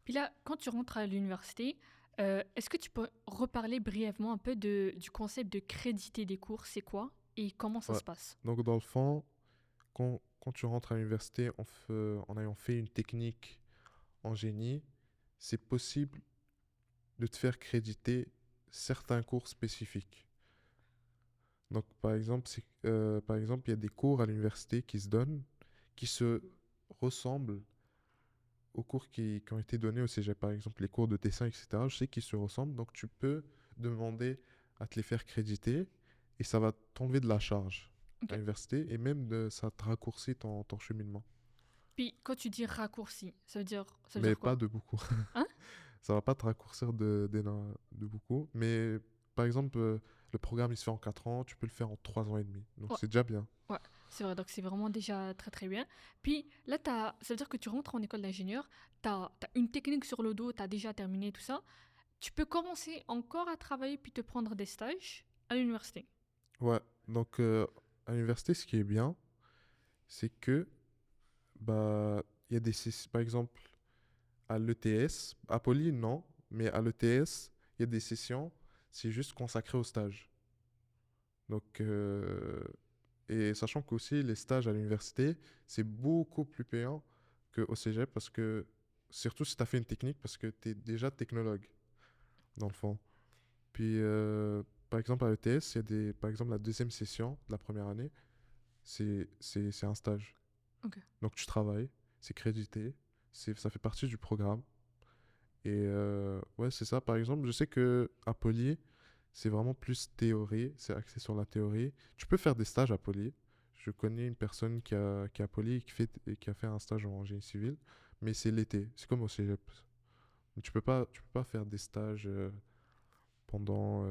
Puis là, quand tu rentres à l'université, est-ce que tu peux reparler brièvement un peu du concept de créditer des cours? C'est quoi et comment ça Ouais. se passe? Donc dans le fond, quand tu rentres à l'université en ayant fait une technique en génie, c'est possible de te faire créditer certains cours spécifiques. Donc, par exemple, il y a des cours à l'université qui se donnent, qui se ressemblent aux cours qui ont été donnés au cégep. Par exemple, les cours de dessin, etc. Je sais qu'ils se ressemblent, donc tu peux demander à te les faire créditer et ça va t'enlever de la charge à Ok. l'université et même ça te raccourcit ton cheminement. Puis quand tu dis raccourci, ça veut dire Mais pas quoi? de beaucoup. Hein? Ça va pas te raccourcir de beaucoup. Mais par exemple, le programme il se fait en 4 ans, tu peux le faire en 3 ans et demi. Donc Ouais, c'est déjà bien. ouais, c'est vrai. Donc c'est vraiment déjà très très bien. Puis là, ça veut dire que tu rentres en école d'ingénieur, tu as une technique sur le dos, tu as déjà terminé tout ça. Tu peux commencer encore à travailler puis te prendre des stages à l'université. Ouais, donc à l'université, ce qui est bien, c'est que, bah, il y a par exemple, à l'ETS, à Poly, non, mais à l'ETS, il y a des sessions, c'est juste consacré au stage. Donc, et sachant qu'aussi, les stages à l'université, c'est beaucoup plus payant qu'au cégep parce que, surtout si tu as fait une technique, parce que tu es déjà technologue, dans le fond. Puis, par exemple, à l'ETS, il y a par exemple, la deuxième session de la première année, c'est un stage. Ok. Donc, tu travailles, c'est crédité, ça fait partie du programme. Et ouais, c'est ça. Par exemple, je sais que à Poly, c'est vraiment plus théorie, c'est axé sur la théorie. Tu peux faire des stages à Poly. Je connais une personne qui a Poly et qui a fait un stage en génie civil, mais c'est l'été. C'est comme au cégep. Mais tu peux pas faire des stages pendant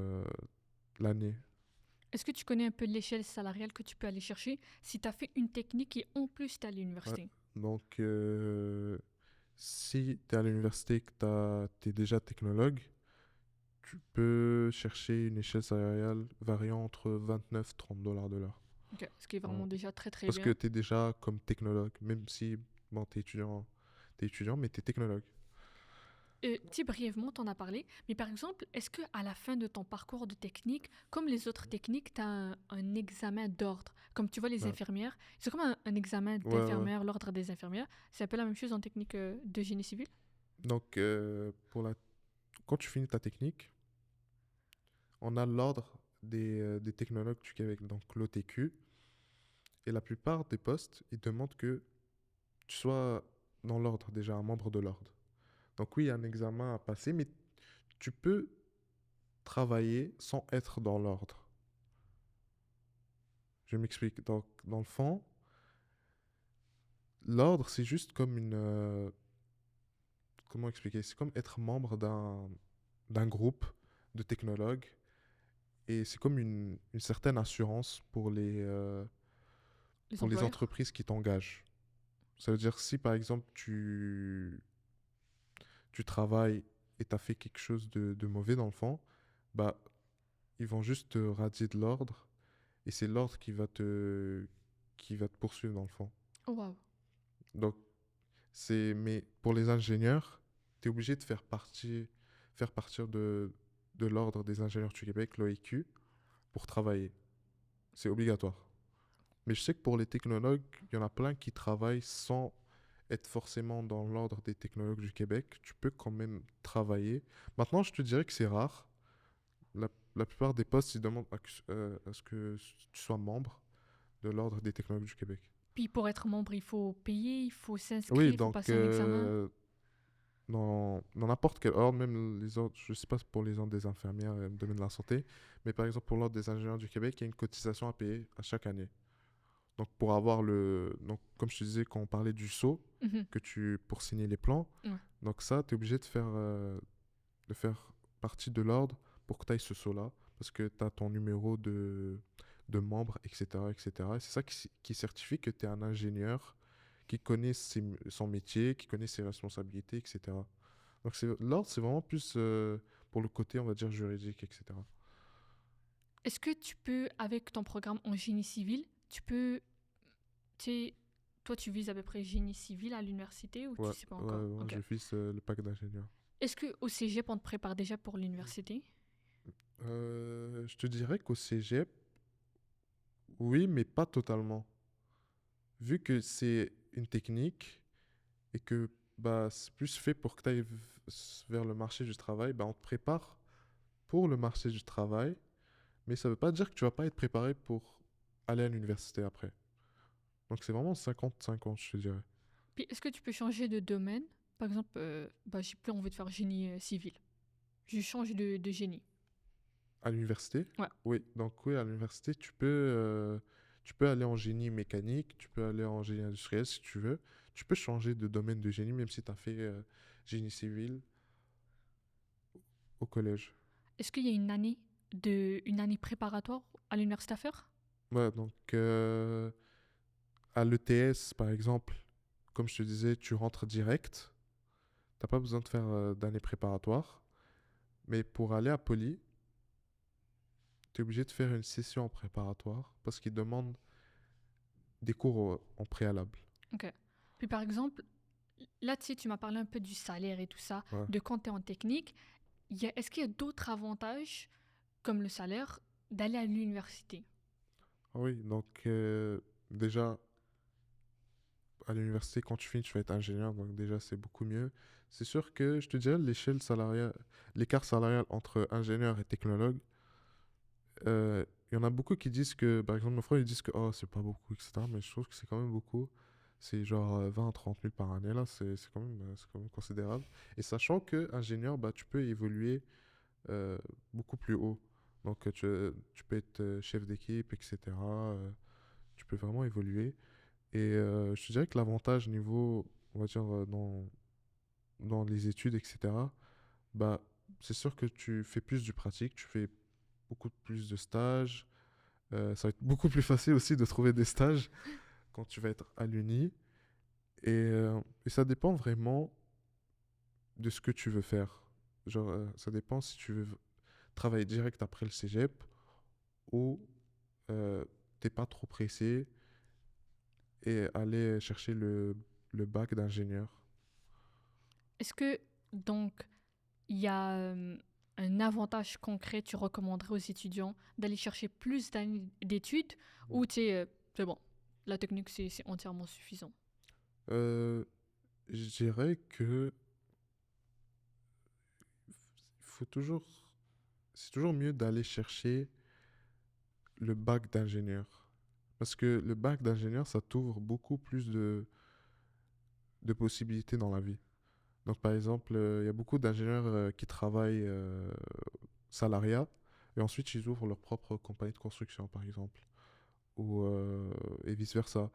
l'année. Est-ce que tu connais un peu l'échelle salariale que tu peux aller chercher si tu as fait une technique et en plus tu es à Ouais. l'université? Donc, si tu es à l'université que tu es déjà technologue, tu peux chercher une échelle salariale variant entre 29 et 30 dollars de l'heure. Ok. Ce qui est Hein. vraiment déjà très très Parce que bien. tu es déjà comme technologue, même si bon, t'es étudiant, mais tu es technologue. Tu brièvement, t'en as parlé, mais par exemple, est-ce que à la fin de ton parcours de technique, comme les autres techniques, tu as un examen d'ordre? Comme tu vois les Ouais, infirmières, c'est comme un examen ouais. d'infirmière, l'ordre des infirmières. C'est un peu la même chose en technique de génie civil? Donc, quand tu finis ta technique, on a l'ordre des technologues du Québec, donc l'OTQ. Et la plupart des postes, ils demandent que tu sois dans l'ordre déjà, un membre de l'ordre. Donc oui, il y a un examen à passer, mais tu peux travailler sans être dans l'ordre. Je m'explique. Donc, dans le fond, l'ordre, c'est juste comme une... comment expliquer? C'est comme être membre d'un groupe de technologues et c'est comme une certaine assurance Les pour les employeurs? entreprises qui t'engagent. Ça veut dire si par exemple tu travailles et tu as fait quelque chose de mauvais dans le fond, bah, ils vont juste te radier de l'ordre et c'est l'ordre qui va te poursuivre dans le fond. Oh, waouh. Donc, mais pour les ingénieurs, tu es obligé de faire partir de l'ordre des ingénieurs du Québec, l'OIQ, pour travailler. C'est obligatoire. Mais je sais que pour les technologues, il y en a plein qui travaillent sans être forcément dans l'ordre des technologues du Québec. Tu peux quand même travailler. Maintenant, je te dirais que c'est rare. La plupart des postes, ils demandent à ce que tu sois membre de l'ordre des technologues du Québec. Puis pour être membre, il faut payer, il faut s'inscrire, Oui, il faut donc passer un examen. dans n'importe quel ordre, même les ordres, je ne sais pas pour les ordres des infirmières et le domaine de la santé, mais par exemple pour l'ordre des ingénieurs du Québec, il y a une cotisation à payer à chaque année. Donc pour avoir donc comme je te disais quand on parlait du sceau, Mhm. pour signer les plans, Ouais. donc ça, tu es obligé de faire partie de l'ordre pour que tu ailles ce sceau-là, parce que tu as ton numéro de membre, etc. etc. Et c'est ça qui certifie que tu es un ingénieur qui connaît son métier, qui connaît ses responsabilités, etc. Donc l'ordre, c'est vraiment plus pour le côté, on va dire, juridique, etc. Est-ce que tu peux, avec ton programme en génie civil, tu peux, tu sais, toi tu vises à peu près génie civil à l'université ou tu Ouais, sais pas ouais, encore? ouais, Ok. je vise le pack d'ingénieur. Est-ce que au cégep on te prépare déjà pour l'université? Je te dirais qu'au cégep, oui, mais pas totalement. Vu que c'est une technique et que bah, c'est plus fait pour que tu ailles vers le marché du travail, bah, on te prépare pour le marché du travail, mais ça veut pas dire que tu vas pas être préparé pour aller à l'université après. Donc c'est vraiment 50-50, je te dirais. Puis est-ce que tu peux changer de domaine? Par exemple, bah, j'ai plus envie de faire génie civil. Je change de génie. À l'université? Ouais. Oui, donc oui, à l'université, tu peux aller en génie mécanique, tu peux aller en génie industriel si tu veux. Tu peux changer de domaine de génie, même si tu as fait génie civil au collège. Est-ce qu'il y a une année préparatoire à l'université à faire? Ouais, donc à l'ETS, par exemple, comme je te disais, tu rentres direct. T'as pas besoin de faire d'année préparatoire. Mais pour aller à Poly, tu es obligé de faire une session préparatoire parce qu'ils demandent des cours en préalable. Ok. Puis par exemple, là, tu sais, tu m'as parlé un peu du salaire et tout ça, Ouais. de quand tu es en technique. Est-ce qu'il y a d'autres avantages, comme le salaire, d'aller à l'université? Ah oui, donc déjà, à l'université, quand tu finis, tu vas être ingénieur, donc déjà, c'est beaucoup mieux. C'est sûr que je te dirais, l'écart salarial entre ingénieur et technologue, il y en a beaucoup qui disent que, par exemple, nos frères, ils disent que oh, c'est pas beaucoup, etc. Mais je trouve que c'est quand même beaucoup. C'est genre 20 à 30 000 par année, là, c'est quand même considérable. Et sachant que ingénieur, bah, tu peux évoluer euh, beaucoup plus haut. Donc, tu peux être chef d'équipe, etc. Tu peux vraiment évoluer. Et je te dirais que l'avantage niveau, on va dire, dans les études, etc., bah, c'est sûr que tu fais plus du pratique, tu fais beaucoup plus de stages. Ça va être beaucoup plus facile aussi de trouver des stages quand tu vas être à l'uni. Et ça dépend vraiment de ce que tu veux faire. Genre, ça dépend si tu veux travailler direct après le cégep ou t'es pas trop pressé et aller chercher le bac d'ingénieur. Est-ce que, donc, il y a un avantage concret, tu recommanderais aux étudiants d'aller chercher plus d'années d'études ou tu sais, c'est bon, la technique, c'est entièrement suffisant? Euh, je dirais que faut toujours, c'est toujours mieux d'aller chercher le bac d'ingénieur. Parce que le bac d'ingénieur, ça t'ouvre beaucoup plus de possibilités dans la vie. Donc, par exemple, il y a beaucoup d'ingénieurs qui travaillent salariat et ensuite ils ouvrent leur propre compagnie de construction, par exemple, ou, et vice-versa.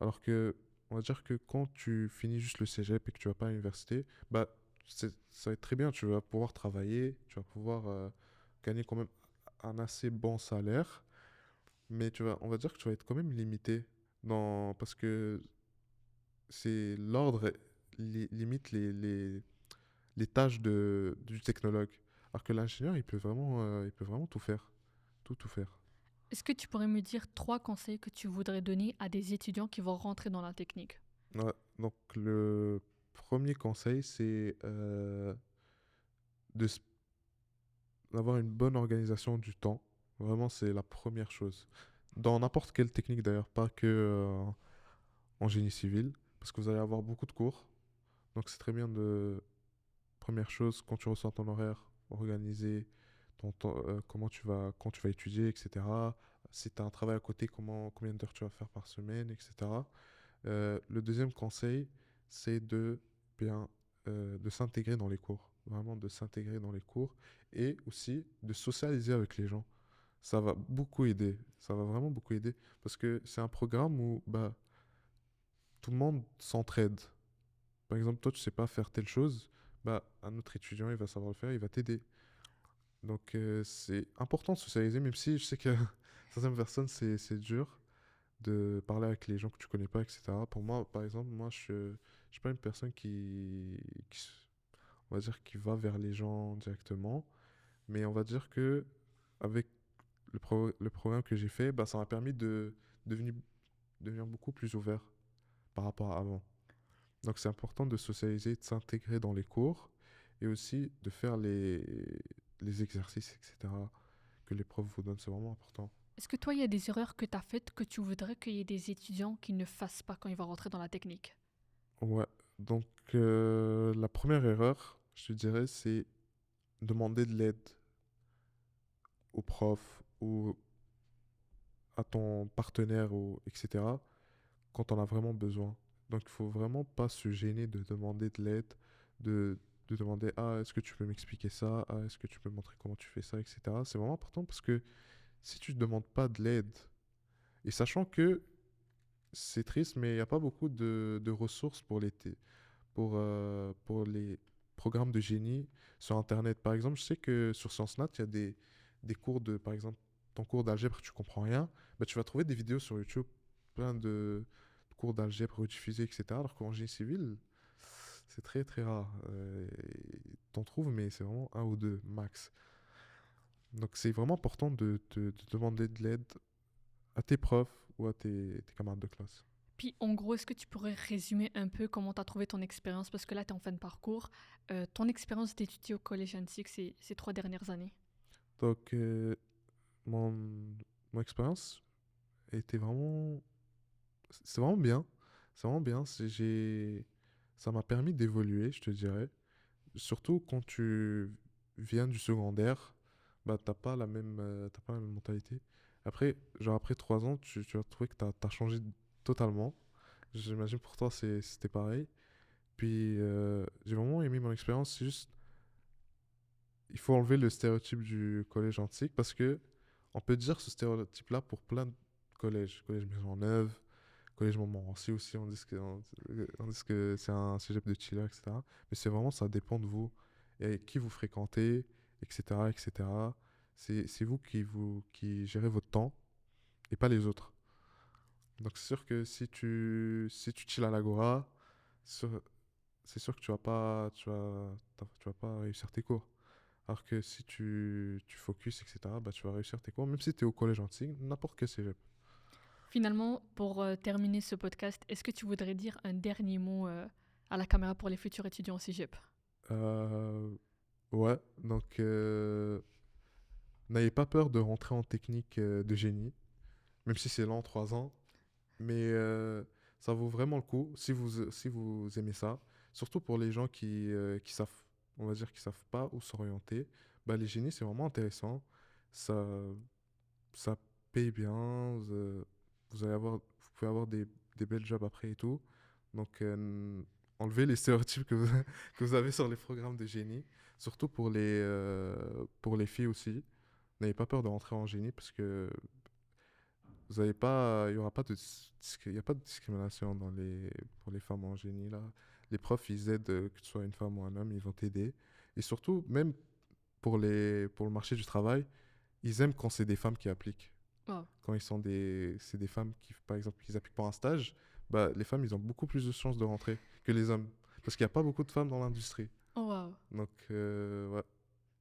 Alors que, on va dire que quand tu finis juste le cégep et que tu vas pas à l'université, bah, ça va être très bien, tu vas pouvoir travailler, tu vas pouvoir gagner quand même un assez bon salaire, mais on va dire que tu vas être quand même limité parce que c'est l'ordre limite les tâches du technologue. Alors que l'ingénieur, il peut vraiment tout faire. Tout faire. Est-ce que tu pourrais me dire 3 conseils que tu voudrais donner à des étudiants qui vont rentrer dans la technique? Ouais, donc le premier conseil, c'est de s- d'avoir une bonne organisation du temps. Vraiment, c'est la première chose. Dans n'importe quelle technique d'ailleurs, pas que en génie civil, parce que vous allez avoir beaucoup de cours. Donc c'est très bien de, première chose, quand tu reçois ton horaire, organiser ton temps, quand tu vas étudier, etc. Si tu as un travail à côté, combien d'heures tu vas faire par semaine, etc. Le deuxième conseil, c'est de s'intégrer dans les cours. Vraiment de s'intégrer dans les cours et aussi de socialiser avec les gens. Ça va beaucoup aider. Ça va vraiment beaucoup aider parce que c'est un programme où bah, tout le monde s'entraide. Par exemple, toi, tu sais pas faire telle chose, bah, un autre étudiant, il va savoir le faire, il va t'aider. Donc, c'est important de socialiser, même si je sais que certaines personnes, c'est dur de parler avec les gens que tu connais pas, etc. Pour moi, par exemple, je suis pas une personne on va dire, qui va vers les gens directement, mais on va dire que avec le programme que j'ai fait, bah, ça m'a permis de devenir, devenir beaucoup plus ouvert par rapport à avant. Donc c'est important de socialiser, de s'intégrer dans les cours et aussi de faire les exercices, etc. que les profs vous donnent. C'est vraiment important. Est-ce que toi, il y a des erreurs que tu as faites que tu voudrais qu'il y ait des étudiants qui ne fassent pas quand ils vont rentrer dans la technique? Ouais. Donc la première erreur, je te dirais, c'est demander de l'aide au prof ou à ton partenaire, ou, etc. quand on a vraiment besoin. Donc il faut vraiment pas se gêner de demander de l'aide, de, de demander ah est-ce que tu peux m'expliquer ça, ah est-ce que tu peux me montrer comment tu fais ça, etc. C'est vraiment important parce que si tu ne demandes pas de l'aide, et sachant que c'est triste, mais il n'y a pas beaucoup de ressources pour les programmes de génie sur Internet. Par exemple, je sais que sur ScienceNat, il y a des cours par exemple, ton cours d'algèbre, tu comprends rien, bah, tu vas trouver des vidéos sur YouTube, plein de cours d'algèbre rediffusés, etc. Alors qu'en génie civil, c'est très très rare. T'en trouves, mais c'est vraiment un ou deux max. Donc c'est vraiment important de demander de l'aide à tes profs ou à tes camarades de classe. Puis, en gros, est-ce que tu pourrais résumer un peu comment tu as trouvé ton expérience? Parce que là, tu es en fin de parcours. Ton expérience d'étudier au collège Antique ces 3 dernières années. Donc mon, mon expérience était vraiment... C'est vraiment bien. C'est vraiment bien. Ça m'a permis d'évoluer, je te dirais. Surtout quand tu viens du secondaire, bah, t'as pas la même mentalité. Après, genre après 3 ans, tu vas trouver que t'as changé totalement. J'imagine pour toi, c'était pareil. Puis, j'ai vraiment aimé mon expérience. C'est juste, il faut enlever le stéréotype du collège antique parce que on peut dire ce stéréotype-là pour plein de collèges. Collège Maisonneuve, collège Montmorency aussi, on dit que c'est un cégep de chiller, etc. Mais c'est vraiment, ça dépend de vous et qui vous fréquentez, etc., etc. C'est vous qui gérez votre temps et pas les autres. Donc c'est sûr que si tu chill à l'agora, sur- c'est sûr que tu vas pas réussir tes cours. Alors que si tu focus, etc., bah, tu vas réussir tes cours, même si tu es au collège antique, n'importe quel cégep. Finalement, pour terminer ce podcast, est-ce que tu voudrais dire un dernier mot à la caméra pour les futurs étudiants au cégep? Euh, ouais, donc n'ayez pas peur de rentrer en technique de génie, même si c'est lent, 3 ans, mais ça vaut vraiment le coup si vous aimez ça, surtout pour les gens qui savent, on va dire, qui savent pas où s'orienter. Bah, les génies, c'est vraiment intéressant. Ça, ça paye bien. Vous allez avoir, vous pouvez avoir des belles jobs après et tout. Donc, enlever les stéréotypes que vous, que vous avez sur les programmes de génie, surtout pour les filles aussi. N'ayez pas peur de rentrer en génie parce que vous avez pas, il y aura pas de, il y a pas de discrimination pour les femmes en génie là. Les profs, ils aident que tu sois une femme ou un homme, ils vont t'aider. Et surtout, même pour le marché du travail, ils aiment quand c'est des femmes qui appliquent. Wow. Quand c'est des femmes qui, par exemple, qui appliquent pour un stage, bah, les femmes, ils ont beaucoup plus de chances de rentrer que les hommes. Parce qu'il n'y a pas beaucoup de femmes dans l'industrie. Oh, wow. Donc, ouais,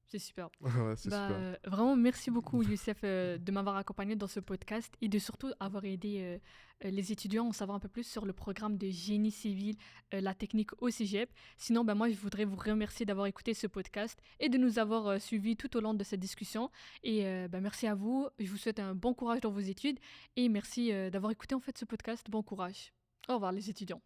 C'est super. ouais, c'est Bah, super. vraiment, merci beaucoup, Youssef, de m'avoir accompagné dans ce podcast et de surtout avoir aidé les étudiants à en savoir un peu plus sur le programme de génie civil, la technique au Cégep. Sinon, bah, moi, je voudrais vous remercier d'avoir écouté ce podcast et de nous avoir suivis tout au long de cette discussion. Et bah, merci à vous. Je vous souhaite un bon courage dans vos études et merci d'avoir écouté en fait ce podcast. Bon courage. Au revoir, les étudiants.